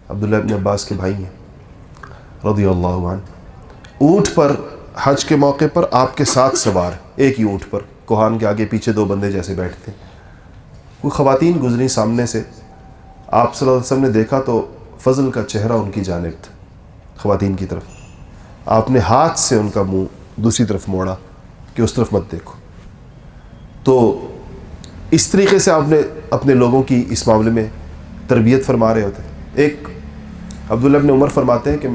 عبداللہ ابن عباس کے بھائی ہیں رضی اللہ عنہ. اونٹ پر حج کے موقع پر آپ کے ساتھ سوار، ایک ہی اونٹ پر، کوہان کے آگے پیچھے دو بندے جیسے بیٹھتے ہیں. کوئی خواتین گزری سامنے سے، آپ صلی اللہ علیہ وسلم نے دیکھا تو فضل کا چہرہ ان کی جانب تھا، خواتین کی طرف. آپ نے ہاتھ سے ان کا منہ دوسری طرف موڑا کہ اس طرف مت دیکھو. تو اس طریقے سے آپ نے اپنے لوگوں کی اس معاملے میں تربیت فرما رہے ہوتے. ایک عبداللہ ابن عمر فرماتے ہیں کہ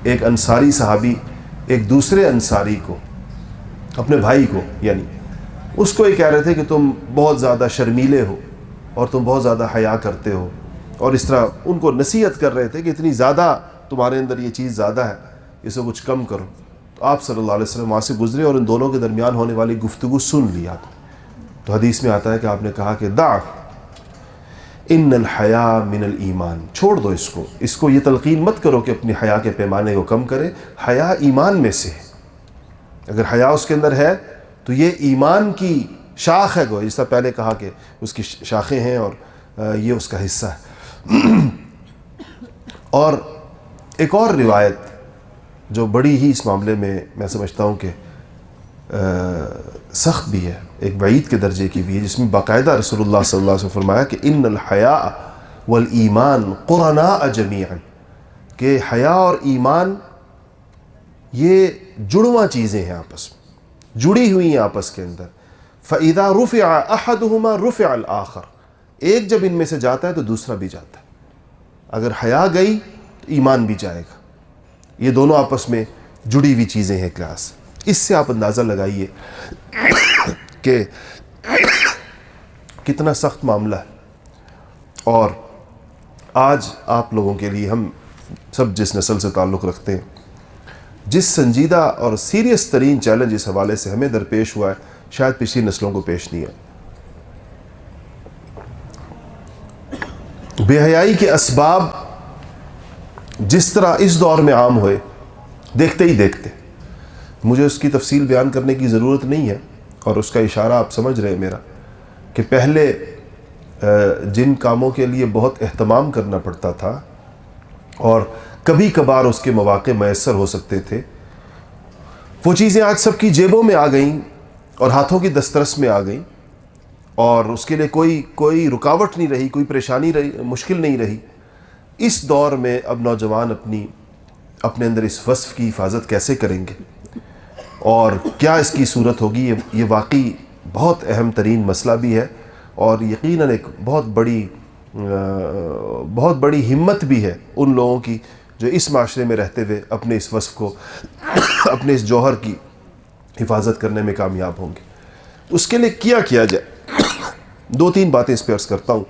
ایک انصاری صحابی ایک دوسرے انصاری کو، اپنے بھائی کو، یعنی اس کو یہ کہہ رہے تھے کہ تم بہت زیادہ شرمیلے ہو اور تم بہت زیادہ حیا کرتے ہو، اور اس طرح ان کو نصیحت کر رہے تھے کہ اتنی زیادہ تمہارے اندر یہ چیز زیادہ ہے، اسے کچھ کم کرو. تو آپ صلی اللہ علیہ وسلم وہاں سے گزرے اور ان دونوں کے درمیان ہونے والی گفتگو سن لیا. تو حدیث میں آتا ہے کہ آپ نے کہا کہ دع ان الحیا من الایمان، چھوڑ دو اس کو یہ تلقین مت کرو کہ اپنی حیا کے پیمانے کو کم کرے. حیا ایمان میں سے ہے، اگر حیا اس کے اندر ہے تو یہ ایمان کی شاخ ہے، جس طرح پہلے کہا کہ اس کی شاخیں ہیں اور یہ اس کا حصہ ہے۔ اور ایک اور روایت جو بڑی ہی اس معاملے میں سمجھتا ہوں کہ سخت بھی ہے، ایک وعید کے درجے کی بھی ہے، جس میں باقاعدہ رسول اللہ صلی اللہ علیہ وسلم فرمایا کہ ان الحیاء والایمان قرناء جمیعا، کہ حیا اور ایمان یہ جڑواں چیزیں ہیں، آپس میں جڑی ہوئی ہیں آپس کے اندر۔ فَإِذَا رُفِعَ أَحَدُهُمَا رُفِعَ الْآخَرُ، ایک جب ان میں سے جاتا ہے تو دوسرا بھی جاتا ہے۔ اگر حیا گئی تو ایمان بھی جائے گا، یہ دونوں آپس میں جڑی ہوئی چیزیں ہیں کلاس۔ اس سے آپ اندازہ لگائیے کہ کتنا سخت معاملہ ہے۔ اور آج آپ لوگوں کے لیے، ہم سب جس نسل سے تعلق رکھتے ہیں، جس سنجیدہ اور سیریس ترین چیلنج اس حوالے سے ہمیں درپیش ہوا ہے، شاید پچھلی نسلوں کو پیش نہیں ہے۔ بے حیائی کے اسباب جس طرح اس دور میں عام ہوئے، دیکھتے ہی دیکھتے، مجھے اس کی تفصیل بیان کرنے کی ضرورت نہیں ہے، اور اس کا اشارہ آپ سمجھ رہے ہیں میرا، کہ پہلے جن کاموں کے لیے بہت اہتمام کرنا پڑتا تھا اور کبھی کبھار اس کے مواقع میسر ہو سکتے تھے، وہ چیزیں آج سب کی جیبوں میں آ گئیں اور ہاتھوں کی دسترس میں آ گئیں، اور اس کے لیے کوئی رکاوٹ نہیں رہی، کوئی پریشانی مشکل نہیں رہی۔ اس دور میں اب نوجوان اپنے اندر اس وصف کی حفاظت کیسے کریں گے اور کیا اس کی صورت ہوگی، یہ واقعی بہت اہم ترین مسئلہ بھی ہے، اور یقیناً ایک بہت بڑی ہمت بھی ہے ان لوگوں کی جو اس معاشرے میں رہتے ہوئے اپنے اس وصف کو، اپنے اس جوہر کی حفاظت کرنے میں کامیاب ہوں گے۔ اس کے لیے کیا جائے، دو تین باتیں اس پہ عرض کرتا ہوں،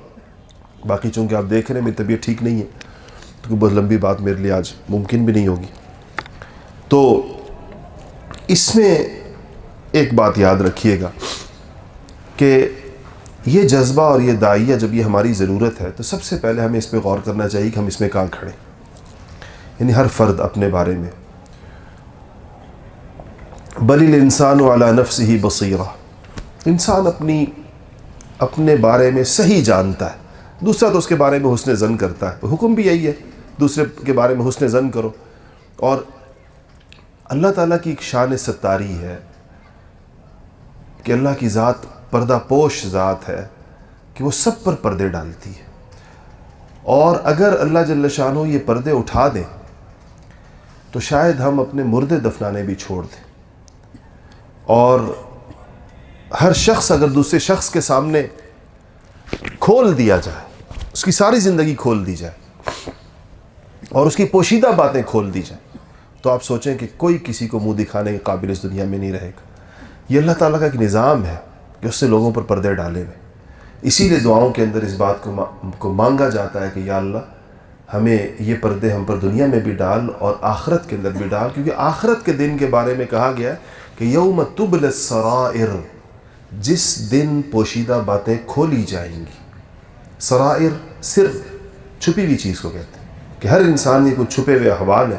باقی چونکہ آپ دیکھ رہے ہیں میری طبیعت ٹھیک نہیں ہے تو بہت لمبی بات میرے لیے آج ممکن بھی نہیں ہوگی۔ تو اس میں ایک بات یاد رکھیے گا کہ یہ جذبہ اور یہ داعیہ جب یہ ہماری ضرورت ہے، تو سب سے پہلے ہمیں اس پہ غور کرنا چاہیے کہ ہم اس میں کہاں کھڑے، یعنی ہر فرد اپنے بارے میں۔ بل الانسان علی نفسہ بصیرہ، انسان اپنے بارے میں صحیح جانتا ہے، دوسرا تو اس کے بارے میں حسن ظن کرتا ہے، حکم بھی یہی ہے دوسرے کے بارے میں حسن ظن کرو۔ اور اللہ تعالیٰ کی ایک شان ستاری ہے کہ اللہ کی ذات پردہ پوش ذات ہے، کہ وہ سب پر پردے ڈالتی ہے، اور اگر اللہ جل شانہ یہ پردے اٹھا دیں تو شاید ہم اپنے مردے دفنانے بھی چھوڑ دیں، اور ہر شخص اگر دوسرے شخص کے سامنے کھول دیا جائے، اس کی ساری زندگی کھول دی جائے اور اس کی پوشیدہ باتیں کھول دی جائیں، تو آپ سوچیں کہ کوئی کسی کو منہ دکھانے کے قابل اس دنیا میں نہیں رہے گا۔ یہ اللہ تعالیٰ کا ایک نظام ہے کہ اس سے لوگوں پر پردے ڈالے ہوئے۔ اسی لیے دعاؤں کے اندر اس بات کو مانگا جاتا ہے کہ یا اللہ ہمیں یہ پردے ہم پر دنیا میں بھی ڈال اور آخرت کے اندر بھی ڈال، کیونکہ آخرت کے دن کے بارے میں کہا گیا ہے کہ یوم تبل السرائر، جس دن پوشیدہ باتیں کھولی جائیں گی۔ سرائر سر، چھپی ہوئی چیز کو کہتے ہیں، کہ ہر انسان یہ کچھ چھپے ہوئے احوال ہے،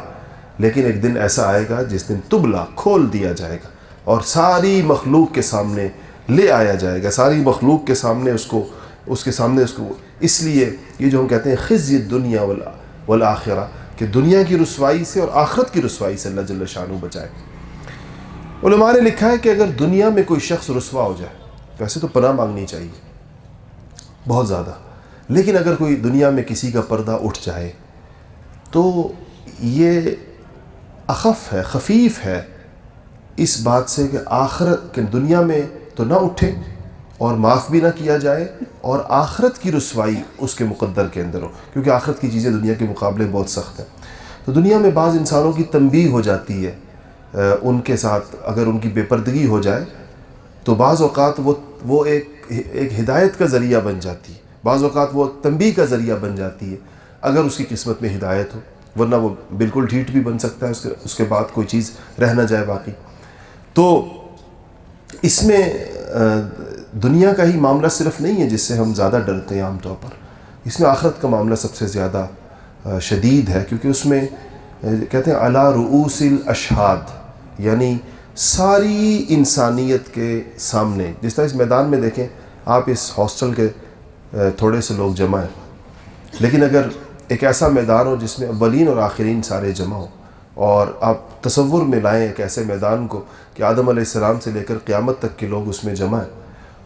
لیکن ایک دن ایسا آئے گا جس دن تبلا، کھول دیا جائے گا اور ساری مخلوق کے سامنے لے آیا جائے گا، ساری مخلوق کے سامنے اس کو اس لیے یہ جو ہم کہتے ہیں خزی الدنیا والآخرہ، کہ دنیا کی رسوائی سے اور آخرت کی رسوائی سے اللہ جل شانہ بچائے۔ علماء نے لکھا ہے کہ اگر دنیا میں کوئی شخص رسوا ہو جائے، ویسے تو پناہ مانگنی چاہیے بہت زیادہ، لیکن اگر کوئی دنیا میں کسی کا پردہ اٹھ جائے تو یہ اخف ہے، خفیف ہے اس بات سے کہ آخرت کے دنیا میں تو نہ اٹھے اور معاف بھی نہ کیا جائے، اور آخرت کی رسوائی اس کے مقدر کے اندر ہو، کیونکہ آخرت کی چیزیں دنیا کے مقابلے بہت سخت ہیں۔ تو دنیا میں بعض انسانوں کی تنبیہ ہو جاتی ہے، ان کے ساتھ اگر ان کی بے پردگی ہو جائے تو بعض اوقات وہ ایک ہدایت کا ذریعہ بن جاتی ہے، بعض اوقات وہ تنبیہ کا ذریعہ بن جاتی ہے اگر اس کی قسمت میں ہدایت ہو، ورنہ وہ بالکل ڈھیٹ بھی بن سکتا ہے، اس کے بعد کوئی چیز رہ نہ جائے باقی۔ تو اس میں دنیا کا ہی معاملہ صرف نہیں ہے جس سے ہم زیادہ ڈرتے ہیں عام طور پر، اس میں آخرت کا معاملہ سب سے زیادہ شدید ہے، کیونکہ اس میں کہتے ہیں علی رؤوس الاشہاد، یعنی ساری انسانیت کے سامنے. جس طرح اس میدان میں دیکھیں آپ, اس ہاسٹل کے تھوڑے سے لوگ جمع ہیں, لیکن اگر ایک ایسا میدان ہو جس میں اولین اور آخرین سارے جمع ہوں, اور آپ تصور میں لائیں ایک ایسے میدان کو کہ آدم علیہ السلام سے لے کر قیامت تک کے لوگ اس میں جمع ہیں,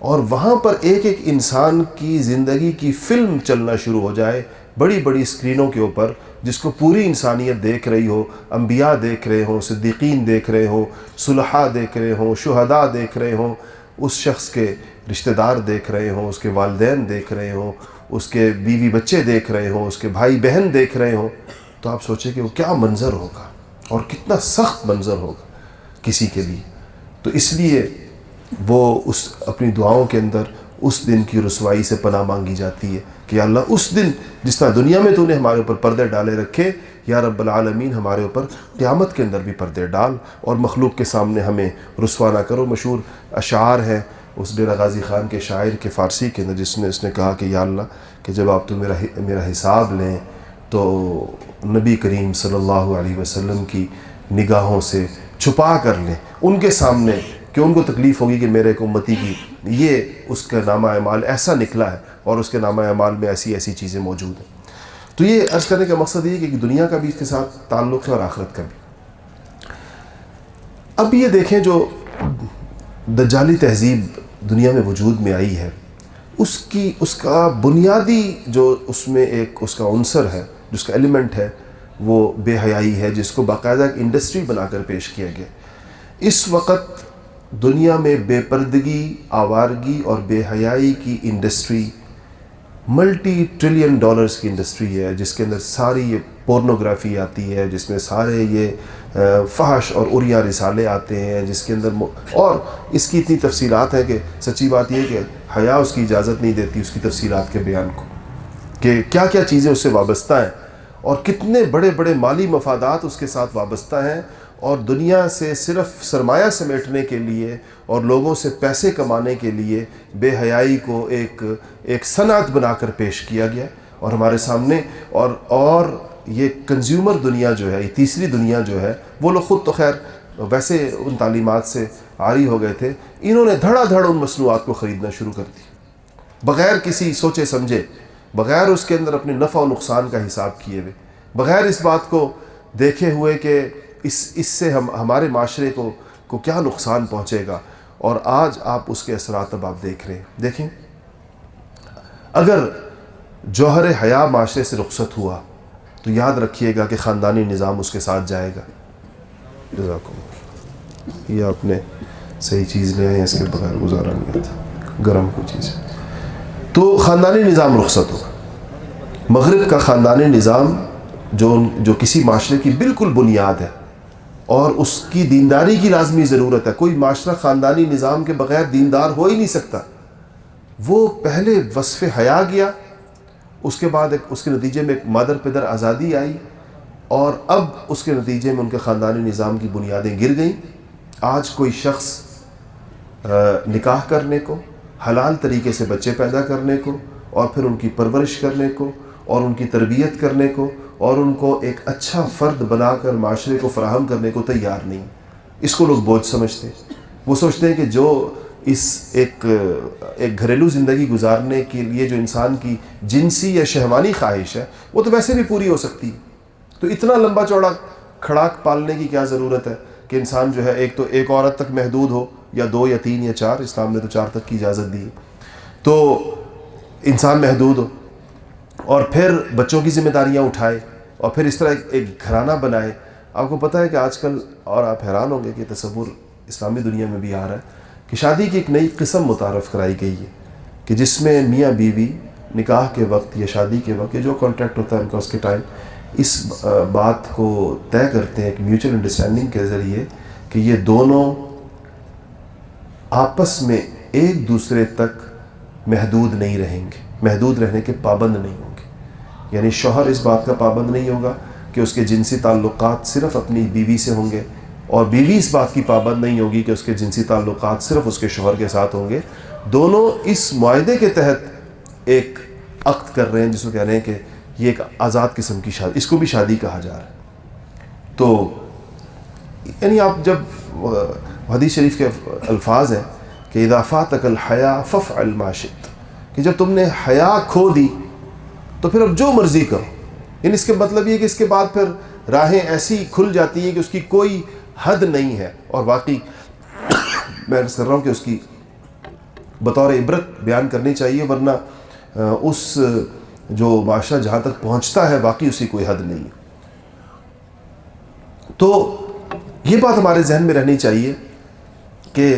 اور وہاں پر ایک ایک انسان کی زندگی کی فلم چلنا شروع ہو جائے بڑی بڑی اسکرینوں کے اوپر, جس کو پوری انسانیت دیکھ رہی ہو, انبیاء دیکھ رہے ہوں, صدیقین دیکھ رہے ہوں, صلحاء دیکھ رہے ہوں, شہداء دیکھ رہے ہوں, اس شخص کے رشتہ دار دیکھ رہے ہوں, اس کے والدین دیکھ رہے ہوں, اس کے بیوی بچے دیکھ رہے ہوں, اس کے بھائی بہن دیکھ رہے ہوں, تو آپ سوچیں کہ وہ کیا منظر ہوگا اور کتنا سخت منظر ہوگا کسی کے لیے. تو اس لیے وہ اس اپنی دعاؤں کے اندر اس دن کی رسوائی سے پناہ مانگی جاتی ہے کہ یا اللہ اس دن جس طرح دنیا میں تو نے ہمارے اوپر پردے ڈالے رکھے, یا رب العالمین ہمارے اوپر قیامت کے اندر بھی پردے ڈال اور مخلوق کے سامنے ہمیں رسوا نہ کرو. مشہور اشعار ہے اس ڈیرہ غازی خان کے شاعر کے فارسی کے اندر, جس نے اس نے کہا کہ یا اللہ کہ جب آپ تو میرا حساب لیں تو نبی کریم صلی اللہ علیہ وسلم کی نگاہوں سے چھپا کر لیں ان کے سامنے, کہ ان کو تکلیف ہوگی کہ میرے ایک امتی کی یہ اس کا نامہ اعمال ایسا نکلا ہے اور اس کے نامہ اعمال میں ایسی ایسی چیزیں موجود ہیں. تو یہ عرض کرنے کا مقصد یہ ہے کہ دنیا کا بھی اس کے ساتھ تعلق ہے اور آخرت کا بھی. اب یہ دیکھیں جو دجالی تہذیب دنیا میں وجود میں آئی ہے, اس کا بنیادی جو اس میں ایک اس کا عنصر ہے, جس کا ایلیمنٹ ہے, وہ بے حیائی ہے, جس کو باقاعدہ ایک انڈسٹری بنا کر پیش کیا گیا. اس وقت دنیا میں بے پردگی, آوارگی اور بے حیائی کی انڈسٹری ملٹی ٹریلین ڈالرز کی انڈسٹری ہے, جس کے اندر ساری یہ پورنوگرافی آتی ہے, جس میں سارے یہ فحش اور عریاں رسالے آتے ہیں, جس کے اندر اور اس کی اتنی تفصیلات ہیں کہ سچی بات یہ ہے کہ حیا اس کی اجازت نہیں دیتی اس کی تفصیلات کے بیان کو, کہ کیا کیا چیزیں اس سے وابستہ ہیں اور کتنے بڑے بڑے مالی مفادات اس کے ساتھ وابستہ ہیں, اور دنیا سے صرف سرمایہ سمیٹنے کے لیے اور لوگوں سے پیسے کمانے کے لیے بے حیائی کو ایک صنعت بنا کر پیش کیا گیا اور ہمارے سامنے. اور یہ کنزیومر دنیا جو ہے, یہ تیسری دنیا جو ہے, وہ لوگ خود تو خیر ویسے ان تعلیمات سے عاری ہو گئے تھے, انہوں نے دھڑا دھڑ ان مصنوعات کو خریدنا شروع کر دی بغیر کسی سوچے سمجھے, بغیر اس کے اندر اپنے نفع و نقصان کا حساب کیے ہوئے, بغیر اس بات کو دیکھے ہوئے کہ اس سے ہمارے معاشرے کو کیا نقصان پہنچے گا. اور آج آپ اس کے اثرات اب آپ دیکھ رہے ہیں. دیکھیں, اگر جوہر حیا معاشرے سے رخصت ہوا تو یاد رکھیے گا کہ خاندانی نظام اس کے ساتھ جائے گا. جزاکم اللہ. یہ آپ نے صحیح چیز لے آئے ہیں, اس کے بغیر گزارا نہیں تھا, گرم کوئی چیز ہے. تو خاندانی نظام رخصت ہوگا. مغرب کا خاندانی نظام جو کسی معاشرے کی بالکل بنیاد ہے اور اس کی دینداری کی لازمی ضرورت ہے, کوئی معاشرہ خاندانی نظام کے بغیر دیندار ہو ہی نہیں سکتا. وہ پہلے وصف حیا گیا, اس کے بعد اس کے نتیجے میں ایک مادر پدر آزادی آئی, اور اب اس کے نتیجے میں ان کے خاندانی نظام کی بنیادیں گر گئیں. آج کوئی شخص نکاح کرنے کو, حلال طریقے سے بچے پیدا کرنے کو, اور پھر ان کی پرورش کرنے کو اور ان کی تربیت کرنے کو اور ان کو ایک اچھا فرد بنا کر معاشرے کو فراہم کرنے کو تیار نہیں. اس کو لوگ بوجھ سمجھتے ہیں. وہ سوچتے ہیں کہ جو اس ایک گھریلو زندگی گزارنے کے لیے جو انسان کی جنسی یا شہوانی خواہش ہے وہ تو ویسے بھی پوری ہو سکتی ہے, تو اتنا لمبا چوڑا کھڑاک پالنے کی کیا ضرورت ہے کہ انسان جو ہے ایک تو ایک عورت تک محدود ہو, یا 2 یا 3 یا 4, اسلام نے تو 4 تک کی اجازت دی, تو انسان محدود ہو اور پھر بچوں کی ذمہ داریاں اٹھائے اور پھر اس طرح ایک گھرانہ بنائے. آپ کو پتہ ہے کہ آج کل, اور آپ حیران ہوں گے کہ تصور اسلامی دنیا میں بھی آ رہا ہے, کہ شادی کی ایک نئی قسم متعارف کرائی گئی ہے کہ جس میں میاں بیوی نکاح کے وقت یا شادی کے وقت, جو کانٹریکٹ ہوتا ہے ان کا اس کے ٹائم, اس بات کو طے کرتے ہیں ایک میوچل انڈرسٹینڈنگ کے ذریعے کہ یہ دونوں آپس میں ایک دوسرے تک محدود نہیں رہیں گے, محدود رہنے کے پابند نہیں ہوں گے. یعنی شوہر اس بات کا پابند نہیں ہوگا کہ اس کے جنسی تعلقات صرف اپنی بیوی سے ہوں گے, اور بیوی اس بات کی پابند نہیں ہوگی کہ اس کے جنسی تعلقات صرف اس کے شوہر کے ساتھ ہوں گے. دونوں اس معاہدے کے تحت ایک عقد کر رہے ہیں جس کو کہہ رہے ہیں کہ یہ ایک آزاد قسم کی شادی, اس کو بھی شادی کہا جا رہا ہے. تو یعنی آپ جب حدیث شریف کے الفاظ ہیں کہ اذا فاتک الحیا فافعل ما شئت، کہ جب تم نے حیا کھو دی تو پھر اب جو مرضی کرو. یعنی اس کے مطلب یہ کہ اس کے بعد پھر راہیں ایسی کھل جاتی ہیں کہ اس کی کوئی حد نہیں ہے. اور واقعی میں عرض کر رہا ہوں کہ اس کی بطور عبرت بیان کرنی چاہیے، ورنہ اس جو معاشرہ جہاں تک پہنچتا ہے واقعی اس کی کوئی حد نہیں ہے. تو یہ بات ہمارے ذہن میں رہنی چاہیے کہ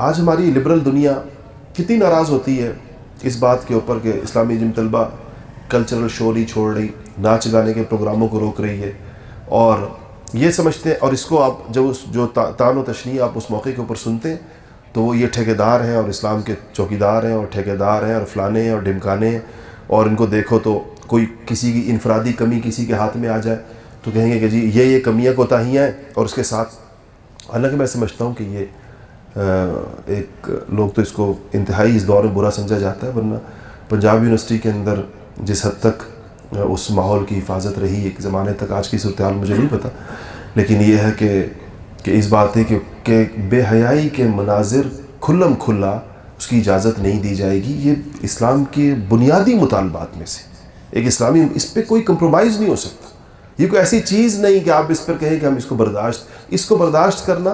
آج ہماری لبرل دنیا کتنی ناراض ہوتی ہے اس بات کے اوپر کہ اسلامی جم طلبہ کلچرل شو نہیں چھوڑ رہی، ناچ گانے کے پروگراموں کو روک رہی ہے، اور یہ سمجھتے ہیں، اور اس کو آپ جو تان و تشنیع آپ اس موقع کے اوپر سنتے ہیں تو وہ یہ ٹھیکیدار ہیں اور اسلام کے چوکیدار ہیں اور ٹھیکیدار ہیں اور فلانے ہیں اور ڈھمکانے ہیں، اور ان کو دیکھو تو کوئی کسی کی انفرادی کمی کسی کے ہاتھ میں آ جائے تو کہیں گے کہ جی یہ کمیاں کوتاہیاں ہیں. اور اس کے ساتھ حالانکہ میں سمجھتا ہوں کہ یہ ایک لوگ تو اس کو انتہائی اس دور میں برا سمجھا جاتا ہے، ورنہ پنجاب یونیورسٹی کے اندر جس حد تک اس ماحول کی حفاظت رہی ایک زمانے تک، آج کی صورتحال مجھے نہیں پتہ، لیکن یہ ہے کہ اس بات ہے کہ بے حیائی کے مناظر کھلم کھلا اس کی اجازت نہیں دی جائے گی. یہ اسلام کے بنیادی مطالبات میں سے ایک اسلامی، اس پہ کوئی کمپرومائز نہیں ہو سکتا. یہ کوئی ایسی چیز نہیں کہ آپ اس پر کہیں کہ ہم اس کو برداشت کرنا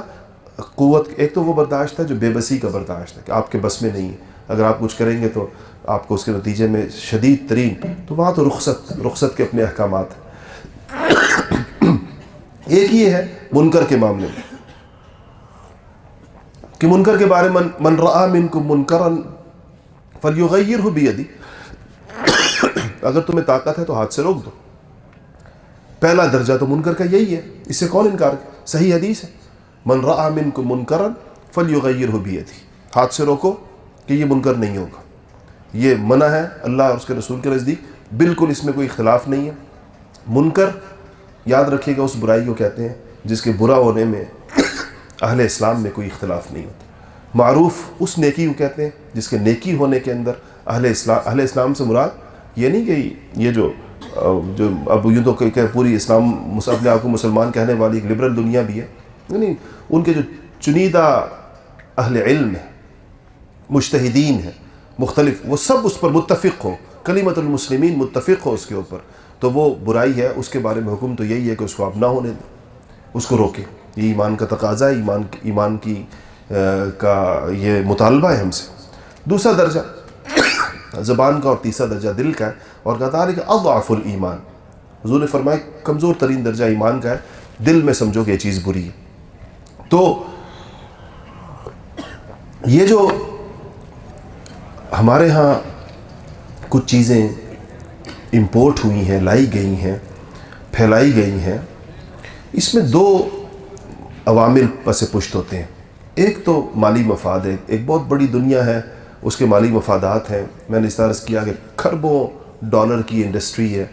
قوت. ایک تو وہ برداشت ہے جو بے بسی کا برداشت ہے کہ آپ کے بس میں نہیں ہے، اگر آپ کچھ کریں گے تو آپ کو اس کے نتیجے میں شدید ترین، تو وہاں تو رخصت کے اپنے احکامات ہیں. ایک یہ ہے منکر کے معاملے میں کہ منکر کے بارے میں من رآ منکم منکرا فلیغیرہ بیدی، اگر تمہیں طاقت ہے تو ہاتھ سے روک دو. پہلا درجہ تو منکر کا یہی ہے، اس سے کون انکار کرے؟ صحیح حدیث ہے، من رآ منکم منکرا فلیغیرہ بیدی، ہاتھ سے روکو کہ یہ منکر نہیں ہوگا. یہ منع ہے اللہ اور اس کے رسول کے نزدیک، بالکل اس میں کوئی اختلاف نہیں ہے. منکر یاد رکھیے گا اس برائی کو کہتے ہیں جس کے برا ہونے میں اہل اسلام میں کوئی اختلاف نہیں ہوتا. معروف اس نیکی کو کہتے ہیں جس کے نیکی ہونے کے اندر اہل اسلام سے مراد یہ نہیں کہ یہ جو اب یوں تو کہ پوری اسلام اپنے آپ کو مسلمان کہنے والی ایک لبرل دنیا بھی ہے، یعنی ان کے جو چنیدہ اہل علم ہیں، مجتہدین ہیں مختلف، وہ سب اس پر متفق ہوں، کلمۃ المسلمین متفق ہو اس کے اوپر، تو وہ برائی ہے. اس کے بارے میں حکم تو یہی ہے کہ اس کو آپ نہ ہونے دیں، اس کو روکیں. یہ ایمان کا تقاضا ہے، ایمان کی کا یہ مطالبہ ہے ہم سے. دوسرا درجہ زبان کا اور تیسرا درجہ دل کا ہے. اور کہتا ہے کہ اضعف الایمان، حضور نے فرمایا کمزور ترین درجہ ایمان کا ہے، دل میں سمجھو کہ یہ چیز بری ہے. تو یہ جو ہمارے ہاں کچھ چیزیں امپورٹ ہوئی ہیں، لائی گئی ہیں، پھیلائی گئی ہیں، اس میں دو عوامل پس پشت ہوتے ہیں. ایک تو مالی مفاد ہے، ایک بہت بڑی دنیا ہے، اس کے مالی مفادات ہیں. میں نے اس طرح کیا کہ کھربوں ڈالر کی انڈسٹری ہے،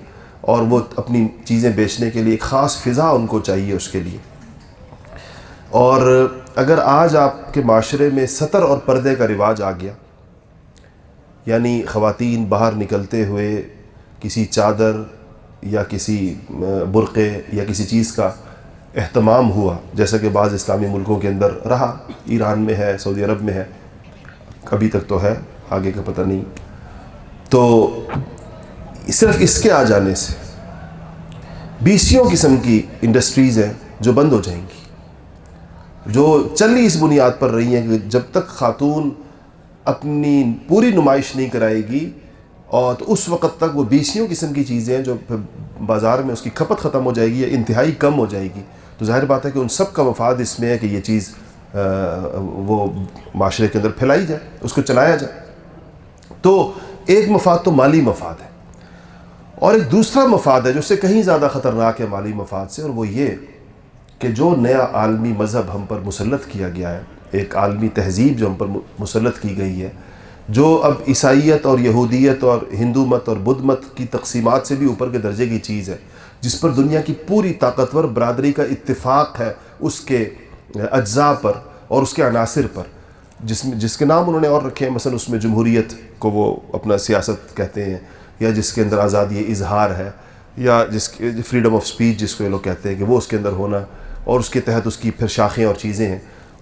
اور وہ اپنی چیزیں بیچنے کے لیے ایک خاص فضا ان کو چاہیے اس کے لیے. اور اگر آج آپ کے معاشرے میں ستر اور پردے کا رواج آ گیا، یعنی خواتین باہر نکلتے ہوئے کسی چادر یا کسی برقعے یا کسی چیز کا اہتمام ہوا، جیسا کہ بعض اسلامی ملکوں کے اندر رہا، ایران میں ہے، سعودی عرب میں ہے، ابھی تک تو ہے، آگے کا پتہ نہیں. تو صرف اس کے آ جانے سے بیسیوں قسم کی انڈسٹریز ہیں جو بند ہو جائیں گی، جو چلی اس بنیاد پر رہی ہیں کہ جب تک خاتون اپنی پوری نمائش نہیں کرائے گی اور تو اس وقت تک وہ بیسیوں قسم کی چیزیں ہیں جو بازار میں اس کی کھپت ختم ہو جائے گی یا انتہائی کم ہو جائے گی. تو ظاہر بات ہے کہ ان سب کا مفاد اس میں ہے کہ یہ چیز وہ معاشرے کے اندر پھیلائی جائے، اس کو چلایا جائے. تو ایک مفاد تو مالی مفاد ہے، اور ایک دوسرا مفاد ہے جو اس سے کہیں زیادہ خطرناک ہے مالی مفاد سے، اور وہ یہ کہ جو نیا عالمی مذہب ہم پر مسلط کیا گیا ہے، ایک عالمی تہذیب جو ہم پر مسلط کی گئی ہے، جو اب عیسائیت اور یہودیت اور ہندو مت اور بدھ مت کی تقسیمات سے بھی اوپر کے درجے کی چیز ہے، جس پر دنیا کی پوری طاقتور برادری کا اتفاق ہے اس کے اجزاء پر اور اس کے عناصر پر، جس کے نام انہوں نے اور رکھے ہیں. مثلا اس میں جمہوریت کو وہ اپنا سیاست کہتے ہیں، یا جس کے اندر آزادی اظہار ہے، یا جس کے فریڈم آف سپیچ جس کو یہ لوگ کہتے ہیں کہ وہ اس کے اندر ہونا، اور اس کے تحت اس کی پھر شاخیں اور چیزیں ہیں.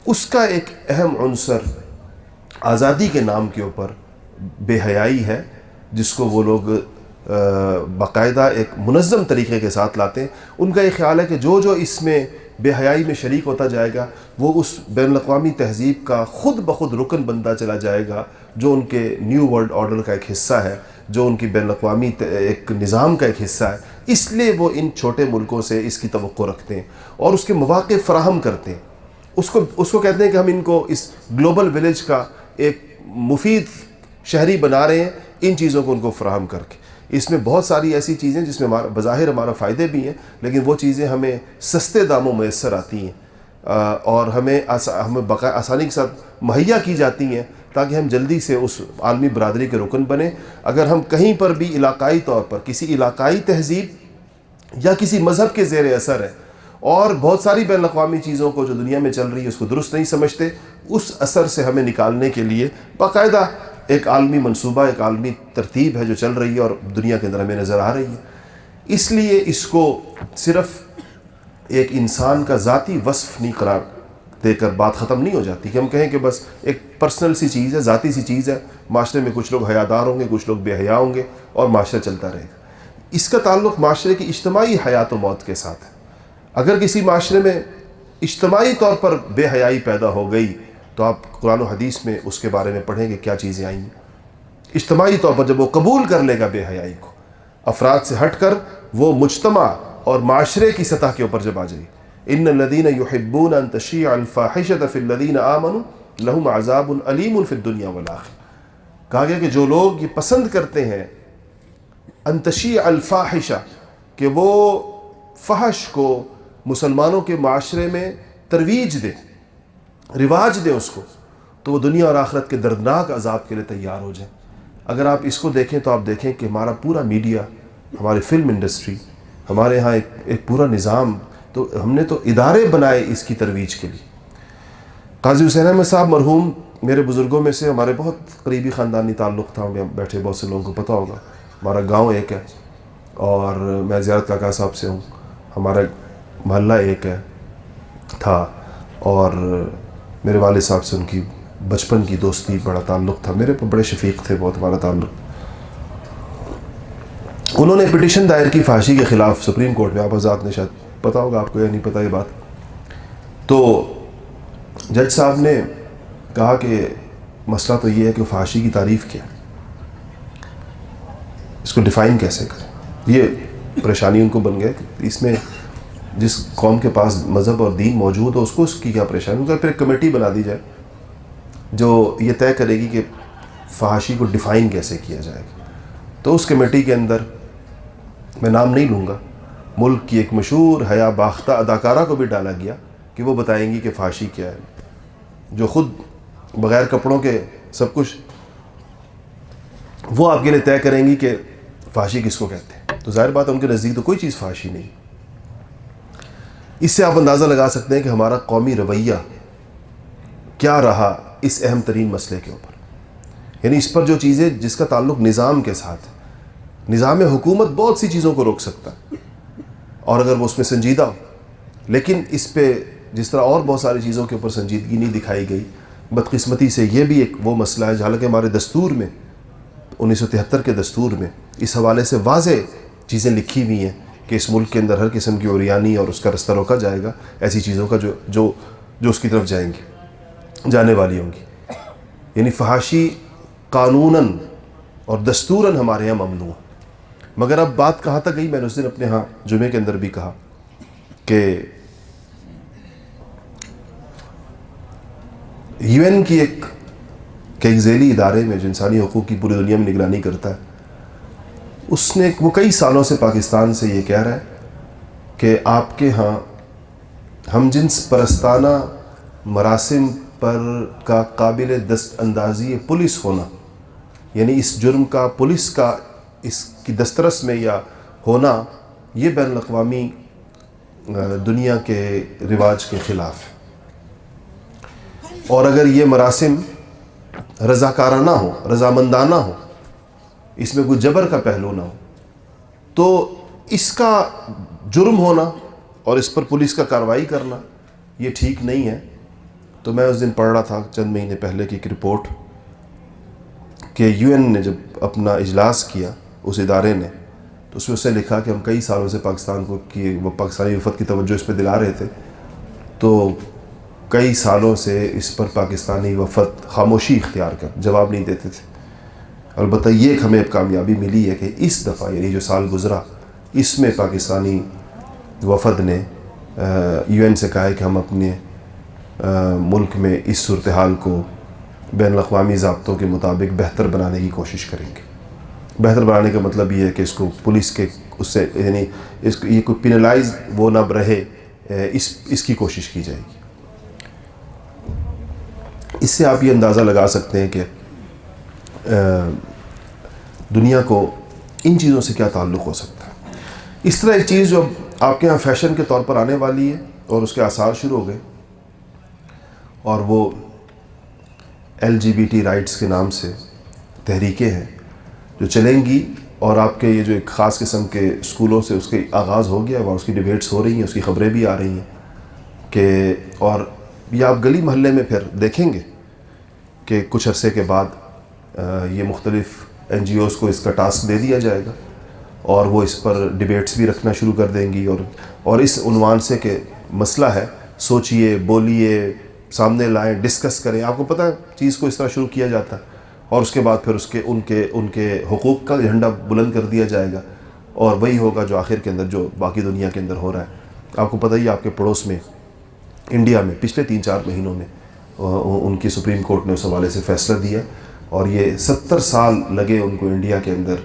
اس کا ایک اہم عنصر آزادی کے نام کے اوپر بے حیائی ہے، جس کو وہ لوگ باقاعدہ ایک منظم طریقے کے ساتھ لاتے ہیں۔ ان کا یہ خیال ہے کہ جو جو اس میں بے حیائی میں شریک ہوتا جائے گا وہ اس بین الاقوامی تہذیب کا خود بخود رکن بنتا چلا جائے گا، جو ان کے نیو ورلڈ آرڈر کا ایک حصہ ہے، جو ان کی بین الاقوامی ایک نظام کا ایک حصہ ہے۔ اس لیے وہ ان چھوٹے ملکوں سے اس کی توقع رکھتے ہیں اور اس کے مواقع فراہم کرتے ہیں۔ اس کو کہتے ہیں کہ ہم ان کو اس گلوبل ولیج کا ایک مفید شہری بنا رہے ہیں، ان چیزوں کو ان کو فراہم کر کے۔ اس میں بہت ساری ایسی چیزیں جس میں بظاہر ہمارا فائدے بھی ہیں، لیکن وہ چیزیں ہمیں سستے داموں میسر آتی ہیں اور ہمیں آسانی کے ساتھ مہیا کی جاتی ہیں، تاکہ ہم جلدی سے اس عالمی برادری کے رکن بنیں۔ اگر ہم کہیں پر بھی علاقائی طور پر کسی علاقائی تہذیب یا کسی مذہب کے زیر اثر ہے اور بہت ساری بین الاقوامی چیزوں کو جو دنیا میں چل رہی ہے اس کو درست نہیں سمجھتے، اس اثر سے ہمیں نکالنے کے لیے باقاعدہ ایک عالمی منصوبہ، ایک عالمی ترتیب ہے جو چل رہی ہے اور دنیا کے اندر ہمیں نظر آ رہی ہے۔ اس لیے اس کو صرف ایک انسان کا ذاتی وصف نہیں قرار دے کر بات ختم نہیں ہو جاتی کہ ہم کہیں کہ بس ایک پرسنل سی چیز ہے، ذاتی سی چیز ہے، معاشرے میں کچھ لوگ حیادار ہوں گے، کچھ لوگ بے حیا ہوں گے اور معاشرہ چلتا رہے گا۔ اس کا تعلق معاشرے کی اجتماعی حیات و موت کے ساتھ ہے۔ اگر کسی معاشرے میں اجتماعی طور پر بے حیائی پیدا ہو گئی تو آپ قرآن و حدیث میں اس کے بارے میں پڑھیں گے کیا چیزیں آئیں گی۔ اجتماعی طور پر جب وہ قبول کر لے گا بے حیائی کو، افراد سے ہٹ کر وہ مجتمع اور معاشرے کی سطح کے اوپر جب آ جائے، ان الذین یحبون ان تشیع الفاحشۃ فی الذین آمنوا لہم عذاب علیم فی الدنیا والآخرہ۔ کہا گیا کہ جو لوگ یہ پسند کرتے ہیں ان تشیع الفاحشہ، کہ وہ فحش کو مسلمانوں کے معاشرے میں ترویج دے، رواج دے اس کو، تو وہ دنیا اور آخرت کے دردناک عذاب کے لیے تیار ہو جائیں۔ اگر آپ اس کو دیکھیں تو آپ دیکھیں کہ ہمارا پورا میڈیا، ہماری فلم انڈسٹری، ہمارے ہاں ایک پورا نظام، تو ہم نے تو ادارے بنائے اس کی ترویج کے لیے۔ قاضی حسین احمد صاحب مرحوم میرے بزرگوں میں سے، ہمارے بہت قریبی خاندانی تعلق تھا، بیٹھے بہت سے لوگوں کو پتہ ہوگا، ہمارا گاؤں ایک ہے اور میں زیارت کاکا صاحب سے ہوں، ہمارا محلہ ایک ہے تھا، اور میرے والد صاحب سے ان کی بچپن کی دوستی، بڑا تعلق تھا، میرے بڑے شفیق تھے بہت ہمارا تعلق۔ انہوں نے پٹیشن دائر کی فحاشی کے خلاف سپریم کورٹ میں، آپ حضرات نے شاید پتہ ہوگا آپ کو یا نہیں پتہ یہ بات، تو جج صاحب نے کہا کہ مسئلہ تو یہ ہے کہ فحاشی کی تعریف کیا ہے، اس کو ڈیفائن کیسے کریں۔ یہ پریشانی ان کو بن گیا کہ اس میں جس قوم کے پاس مذہب اور دین موجود ہو اس کو اس کی کیا پریشانی، ان کا پھر ایک کمیٹی بنا دی جائے جو یہ طے کرے گی کہ فحاشی کو ڈیفائن کیسے کیا جائے گا۔ تو اس کمیٹی کے اندر میں نام نہیں لوں گا، ملک کی ایک مشہور حیا باختہ اداکارہ کو بھی ڈالا گیا کہ وہ بتائیں گی کہ فحاشی کیا ہے، جو خود بغیر کپڑوں کے سب کچھ وہ آپ کے لیے طے کریں گی کہ فحاشی کس کو کہتے ہیں۔ تو ظاہر بات ہے ان کے نزدیک تو کوئی چیز فحاشی نہیں۔ اس سے آپ اندازہ لگا سکتے ہیں کہ ہمارا قومی رویہ کیا رہا اس اہم ترین مسئلے کے اوپر، یعنی اس پر جو چیزیں جس کا تعلق نظام کے ساتھ ہے۔ نظام حکومت بہت سی چیزوں کو روک سکتا ہے اور اگر وہ اس میں سنجیدہ ہو، لیکن اس پہ جس طرح اور بہت ساری چیزوں کے اوپر سنجیدگی نہیں دکھائی گئی، بدقسمتی سے یہ بھی ایک وہ مسئلہ ہے، حالانکہ ہمارے دستور میں 1973 کے دستور میں اس حوالے سے واضح چیزیں لکھی ہوئی ہیں کہ اس ملک کے اندر ہر قسم کی اوریانی اور اس کا رستہ روکا جائے گا، ایسی چیزوں کا جو اس کی طرف جانے والی ہوں گی۔ یعنی فحاشی قانوناً اور دستوراً ہمارے یہاں ممنوع ہے۔ مگر اب بات کہاں تک گئی، میں نے اس دن اپنے ہاں جمعے کے اندر بھی کہا کہ یو این کی ایک ذیلی ادارے میں جو انسانی حقوق کی پوری دنیا میں نگرانی کرتا ہے، اس نے وہ کئی سالوں سے پاکستان سے یہ کہہ رہا ہے کہ آپ کے ہاں ہم جنس پرستانہ مراسم پر کا قابل دست اندازی پولیس ہونا، یعنی اس جرم کا پولیس کا اس کی دسترس میں یا ہونا، یہ بین الاقوامی دنیا کے رواج کے خلاف ہے، اور اگر یہ مراسم رضاکارانہ ہو، رضامندانہ ہو، اس میں کوئی جبر کا پہلو نہ ہو، تو اس کا جرم ہونا اور اس پر پولیس کا کارروائی کرنا یہ ٹھیک نہیں ہے۔ تو میں اس دن پڑھ رہا تھا چند مہینے پہلے کی ایک رپورٹ کہ UN نے جب اپنا اجلاس کیا اس ادارے نے، تو اس نے لکھا کہ ہم کئی سالوں سے پاکستان کو کہ وہ پاکستانی وفد کی توجہ اس پہ دلا رہے تھے، تو کئی سالوں سے اس پر پاکستانی وفد خاموشی اختیار کر جواب نہیں دیتے تھے۔ البتہ یہ ایک ہمیں کامیابی ملی ہے کہ اس دفعہ یعنی جو سال گزرا اس میں پاکستانی وفد نے UN سے کہا ہے کہ ہم اپنے ملک میں اس صورتحال کو بین الاقوامی ضابطوں کے مطابق بہتر بنانے کی کوشش کریں گے۔ بہتر بنانے کا مطلب یہ ہے کہ اس کو پولیس کے اس سے یعنی اس کو یہ کوئی پینلائز وہ نہ رہے، اس کی کوشش کی جائے گی۔ اس سے آپ یہ اندازہ لگا سکتے ہیں کہ دنیا کو ان چیزوں سے کیا تعلق ہو سکتا ہے۔ اس طرح ایک چیز جو آپ کے ہاں فیشن کے طور پر آنے والی ہے اور اس کے آثار شروع ہو گئے، اور وہ LGBT رائٹس کے نام سے تحریکیں ہیں جو چلیں گی، اور آپ کے یہ جو ایک خاص قسم کے اسکولوں سے اس کے آغاز ہو گیا، وہاں اس کی ڈیبیٹس ہو رہی ہیں، اس کی خبریں بھی آ رہی ہیں کہ اور یہ آپ گلی محلے میں پھر دیکھیں گے کہ کچھ عرصے کے بعد یہ مختلف NGOs کو اس کا ٹاسک دے دیا جائے گا اور وہ اس پر ڈیبیٹس بھی رکھنا شروع کر دیں گی، اور اس عنوان سے کہ مسئلہ ہے، سوچئے، بولیے، سامنے لائیں، ڈسکس کریں۔ آپ کو پتہ ہے چیز کو اس طرح شروع کیا جاتا ہے اور اس کے بعد پھر ان کے حقوق کا جھنڈا بلند کر دیا جائے گا، اور وہی ہوگا جو آخر کے اندر جو باقی دنیا کے اندر ہو رہا ہے۔ آپ کو پتہ ہی آپ کے پڑوس میں انڈیا میں پچھلے 3-4 مہینوں میں ان کی سپریم کورٹ نے اس حوالے سے فیصلہ دیا، اور یہ 70 سال لگے ان کو انڈیا کے اندر،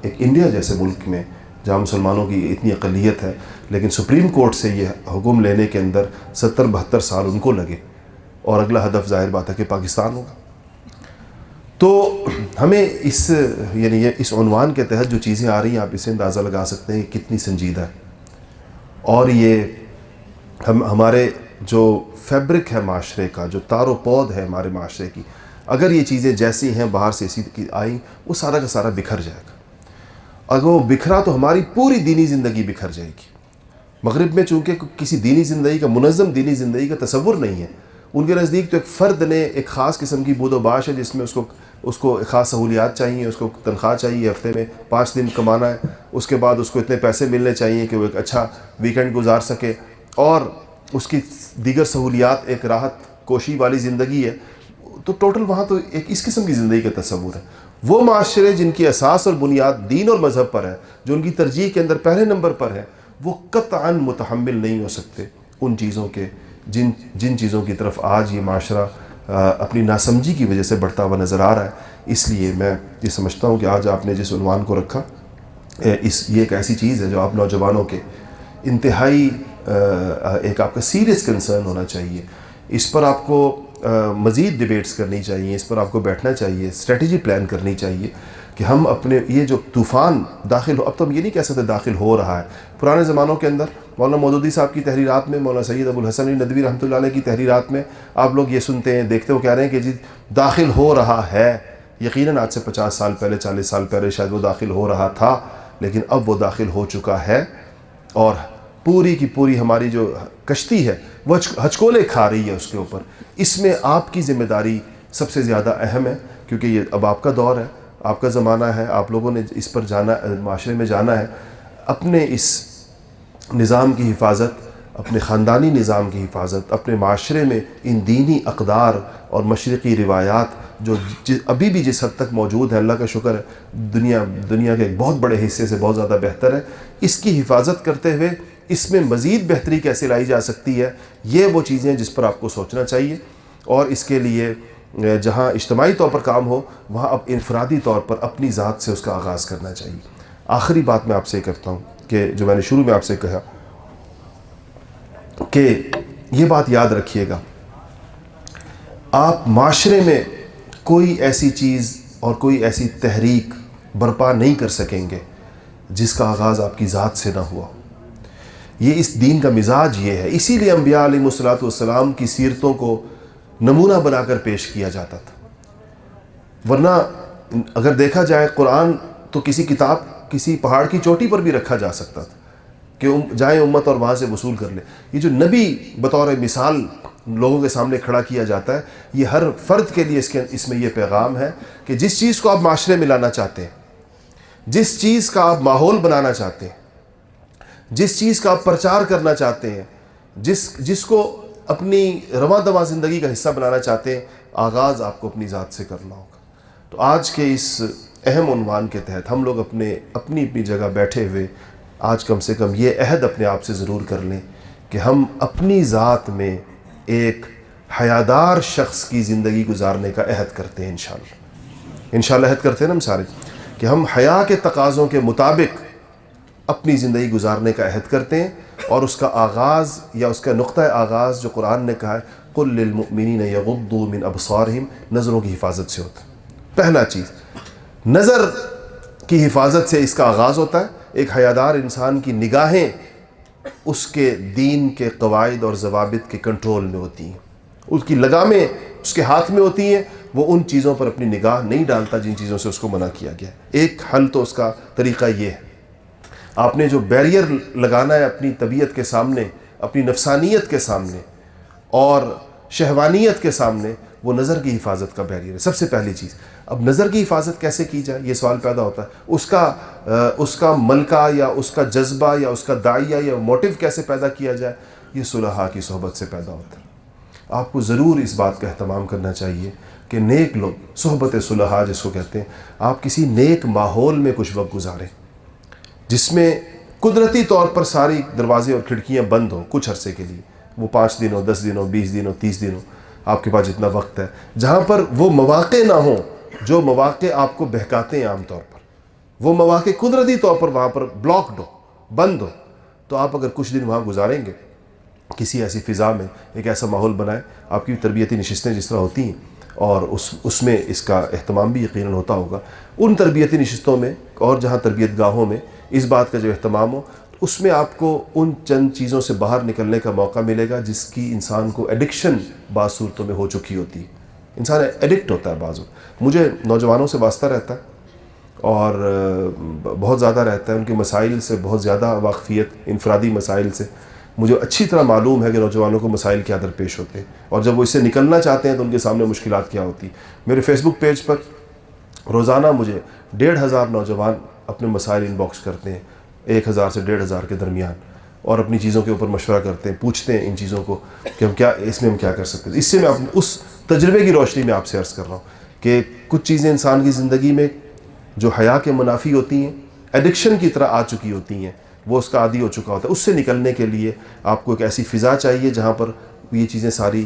ایک انڈیا جیسے ملک میں جہاں مسلمانوں کی اتنی اقلیت ہے، لیکن سپریم کورٹ سے یہ حکم لینے کے اندر 70-72 سال ان کو لگے، اور اگلا ہدف ظاہر بات ہے کہ پاکستان ہوگا۔ تو ہمیں اس عنوان کے تحت جو چیزیں آ رہی ہیں، آپ اسے اندازہ لگا سکتے ہیں کہ کتنی سنجیدہ ہے، اور یہ ہمارے جو فیبرک ہے معاشرے کا، جو تار و پود ہے ہمارے معاشرے کی، اگر یہ چیزیں جیسی ہیں باہر سے اسی کی آئیں، وہ سارا کا سارا بکھر جائے گا۔ اگر وہ بکھرا تو ہماری پوری دینی زندگی بکھر جائے گی۔ مغرب میں چونکہ کسی دینی زندگی کا، منظم دینی زندگی کا تصور نہیں ہے، ان کے نزدیک تو ایک فرد نے ایک خاص قسم کی بود و باش ہے جس میں اس کو خاص سہولیات چاہیے، اس کو تنخواہ چاہیے، ہفتے میں 5 دن کمانا ہے، اس کے بعد اس کو اتنے پیسے ملنے چاہیے کہ وہ ایک اچھا ویکنڈ گزار سکے، اور اس کی دیگر سہولیات ایک راحت کوشی والی زندگی ہے۔ تو ٹوٹل وہاں تو ایک اس قسم کی زندگی کا تصور ہے۔ وہ معاشرے جن کی اساس اور بنیاد دین اور مذہب پر ہے، جو ان کی ترجیح کے اندر پہلے نمبر پر ہے، وہ قطعاً متحمل نہیں ہو سکتے ان چیزوں کے جن چیزوں کی طرف آج یہ معاشرہ اپنی ناسمجھی کی وجہ سے بڑھتا ہوا نظر آ رہا ہے۔ اس لیے میں یہ سمجھتا ہوں کہ آج آپ نے جس عنوان کو رکھا، یہ ایک ایسی چیز ہے جو آپ نوجوانوں کے انتہائی ایک آپ کا سیریس کنسرن ہونا چاہیے۔ اس پر آپ کو مزید ڈیبیٹس کرنی چاہیے، اس پر آپ کو بیٹھنا چاہیے، اسٹریٹجی پلان کرنی چاہیے کہ ہم اپنے یہ جو طوفان داخل ہو، اب تو ہم یہ نہیں کہہ سکتے داخل ہو رہا ہے، پرانے زمانوں کے اندر مولانا مودودی صاحب کی تحریرات میں، مولانا سید ابو الحسن ندوی رحمۃ اللہ علیہ کی تحریرات میں آپ لوگ یہ سنتے ہیں، دیکھتے ہو، کہہ رہے ہیں کہ جی داخل ہو رہا ہے۔ یقیناً آج سے 50 سال پہلے، 40 سال پہلے شاید وہ داخل ہو رہا تھا، لیکن اب وہ داخل ہو چکا ہے، اور پوری کی پوری ہماری جو کشتی ہے وہ ہچکولے کھا رہی ہے اس کے اوپر۔ اس میں آپ کی ذمہ داری سب سے زیادہ اہم ہے، کیونکہ یہ اب آپ کا دور ہے، آپ کا زمانہ ہے، آپ لوگوں نے اس پر جانا، معاشرے میں جانا ہے۔ اپنے اس نظام کی حفاظت، اپنے خاندانی نظام کی حفاظت، اپنے معاشرے میں ان دینی اقدار اور مشرقی روایات جو ابھی بھی جس حد تک موجود ہے، اللہ کا شکر ہے، دنیا کے ایک بہت بڑے حصے سے بہت زیادہ بہتر ہے، اس کی حفاظت کرتے ہوئے اس میں مزید بہتری کیسے لائی جا سکتی ہے، یہ وہ چیزیں جس پر آپ کو سوچنا چاہیے، اور اس کے لیے جہاں اجتماعی طور پر کام ہو، وہاں اب انفرادی طور پر اپنی ذات سے اس کا آغاز کرنا چاہیے۔ آخری بات میں آپ سے کرتا ہوں کہ جو میں نے شروع میں آپ سے کہا کہ یہ بات یاد رکھیے گا، آپ معاشرے میں کوئی ایسی چیز اور کوئی ایسی تحریک برپا نہیں کر سکیں گے جس کا آغاز آپ کی ذات سے نہ ہوا۔ یہ اس دین کا مزاج یہ ہے، اسی لیے انبیاء علیہ الصلوۃ والسلام کی سیرتوں کو نمونہ بنا کر پیش کیا جاتا تھا، ورنہ اگر دیکھا جائے قرآن تو کسی کتاب، کسی پہاڑ کی چوٹی پر بھی رکھا جا سکتا تھا، کہ جائیں امت اور وہاں سے وصول کر لیں. یہ جو نبی بطور مثال لوگوں کے سامنے کھڑا کیا جاتا ہے، یہ ہر فرد کے لیے اس میں یہ پیغام ہے کہ جس چیز کو آپ معاشرے میں لانا چاہتے ہیں، جس چیز کا آپ ماحول بنانا چاہتے ہیں، جس چیز کا آپ پرچار کرنا چاہتے ہیں، جس کو اپنی رواں دواں زندگی کا حصہ بنانا چاہتے ہیں، آغاز آپ کو اپنی ذات سے کرنا ہوگا. تو آج کے اس اہم عنوان کے تحت ہم لوگ اپنی جگہ بیٹھے ہوئے آج کم سے کم یہ عہد اپنے آپ سے ضرور کر لیں کہ ہم اپنی ذات میں ایک حیادار شخص کی زندگی گزارنے کا عہد کرتے ہیں. انشاءاللہ عہد کرتے ہیں نا ہم سارے کہ ہم حیا کے تقاضوں کے مطابق اپنی زندگی گزارنے کا عہد کرتے ہیں، اور اس کا آغاز یا اس کا نقطہ آغاز جو قرآن نے کہا ہے قُل لِّلْمُؤْمِنِينَ يَغُضُّوا مِنْ أَبْصَارِهِمْ، نظروں کی حفاظت سے ہوتا ہے. پہلا چیز نظر کی حفاظت سے اس کا آغاز ہوتا ہے. ایک حیادار انسان کی نگاہیں اس کے دین کے قواعد اور ضوابط کے کنٹرول میں ہوتی ہیں، اس کی لگامیں اس کے ہاتھ میں ہوتی ہیں، وہ ان چیزوں پر اپنی نگاہ نہیں ڈالتا جن چیزوں سے اس کو منع کیا گیا. ایک حل تو اس کا طریقہ یہ ہے، آپ نے جو بیریئر لگانا ہے اپنی طبیعت کے سامنے، اپنی نفسانیت کے سامنے اور شہوانیت کے سامنے، وہ نظر کی حفاظت کا بیریئر ہے. سب سے پہلی چیز. اب نظر کی حفاظت کیسے کی جائے، یہ سوال پیدا ہوتا ہے. اس کا ملکہ یا اس کا جذبہ یا اس کا داعیہ یا موٹو کیسے پیدا کیا جائے، یہ صلحاء کی صحبت سے پیدا ہوتا ہے. آپ کو ضرور اس بات کا اہتمام کرنا چاہیے کہ نیک لوگ، صحبت صلحاء جس کو کہتے ہیں، آپ کسی نیک ماحول میں کچھ وقت گزاریں جس میں قدرتی طور پر ساری دروازے اور کھڑکیاں بند ہوں کچھ عرصے کے لیے. وہ 5 دن ہو، 10 دن ہو، 20 دن ہو، 30 دن ہو، آپ کے پاس جتنا وقت ہے، جہاں پر وہ مواقع نہ ہوں جو مواقع آپ کو بہکاتے ہیں. عام طور پر وہ مواقع قدرتی طور پر وہاں پر بلاکڈ ہو، بند ہو. تو آپ اگر کچھ دن وہاں گزاریں گے، کسی ایسی فضا میں ایک ایسا ماحول بنائیں. آپ کی تربیتی نشستیں جس طرح ہوتی ہیں اور اس میں اس کا اہتمام بھی یقیناً ہوتا ہوگا. ان تربیتی نشستوں میں اور جہاں تربیت گاہوں میں اس بات کا جو اہتمام ہو، اس میں آپ کو ان چند چیزوں سے باہر نکلنے کا موقع ملے گا جس کی انسان کو ایڈکشن بعض صورتوں میں ہو چکی ہوتی ہے. انسان ایڈکٹ ہوتا ہے بعض. مجھے نوجوانوں سے واسطہ رہتا ہے اور بہت زیادہ رہتا ہے، ان کے مسائل سے بہت زیادہ واقفیت، انفرادی مسائل سے مجھے اچھی طرح معلوم ہے کہ نوجوانوں کو مسائل کیا درپیش ہوتے ہیں، اور جب وہ اس سے نکلنا چاہتے ہیں تو ان کے سامنے مشکلات کیا ہوتی. میرے فیس بک پیج پر روزانہ مجھے 1,500 نوجوان اپنے مسائل ان باکس کرتے ہیں، 1,000 سے 1,500 کے درمیان، اور اپنی چیزوں کے اوپر مشورہ کرتے ہیں، پوچھتے ہیں ان چیزوں کو کہ اس میں ہم کیا کر سکتے ہیں. اس سے میں اس تجربے کی روشنی میں آپ سے عرض کر رہا ہوں کہ کچھ چیزیں انسان کی زندگی میں جو حیا کے منافی ہوتی ہیں، ایڈکشن کی طرح آ چکی ہوتی ہیں، وہ اس کا عادی ہو چکا ہوتا ہے. اس سے نکلنے کے لیے آپ کو ایک ایسی فضا چاہیے جہاں پر یہ چیزیں ساری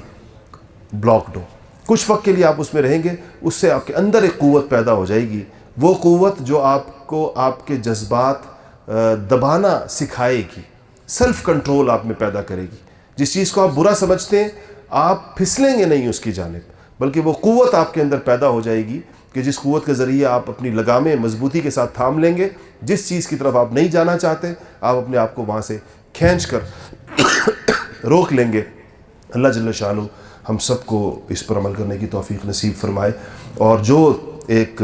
بلاکڈ ہوں. کچھ وقت کے لیے آپ اس میں رہیں گے، اس سے آپ کے اندر ایک قوت پیدا ہو جائے گی، وہ قوت جو آپ کو آپ کے جذبات دبانا سکھائے گی، سیلف کنٹرول آپ میں پیدا کرے گی. جس چیز کو آپ برا سمجھتے ہیں آپ پھسلیں گے نہیں اس کی جانب، بلکہ وہ قوت آپ کے اندر پیدا ہو جائے گی کہ جس قوت کے ذریعے آپ اپنی لگامیں مضبوطی کے ساتھ تھام لیں گے. جس چیز کی طرف آپ نہیں جانا چاہتے آپ اپنے آپ کو وہاں سے کھینچ کر روک لیں گے. اللہ جل شانہ ہم سب کو اس پر عمل کرنے کی توفیق نصیب فرمائے، اور جو ایک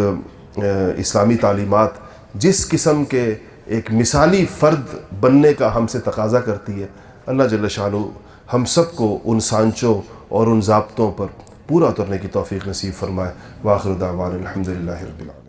اسلامی تعلیمات جس قسم کے ایک مثالی فرد بننے کا ہم سے تقاضا کرتی ہے، اللہ جل شانہ ہم سب کو ان سانچوں اور ان ضابطوں پر پورا اترنے کی توفیق نصیب فرمائے. وآخر دعوانا الحمدللہ رب العالمین.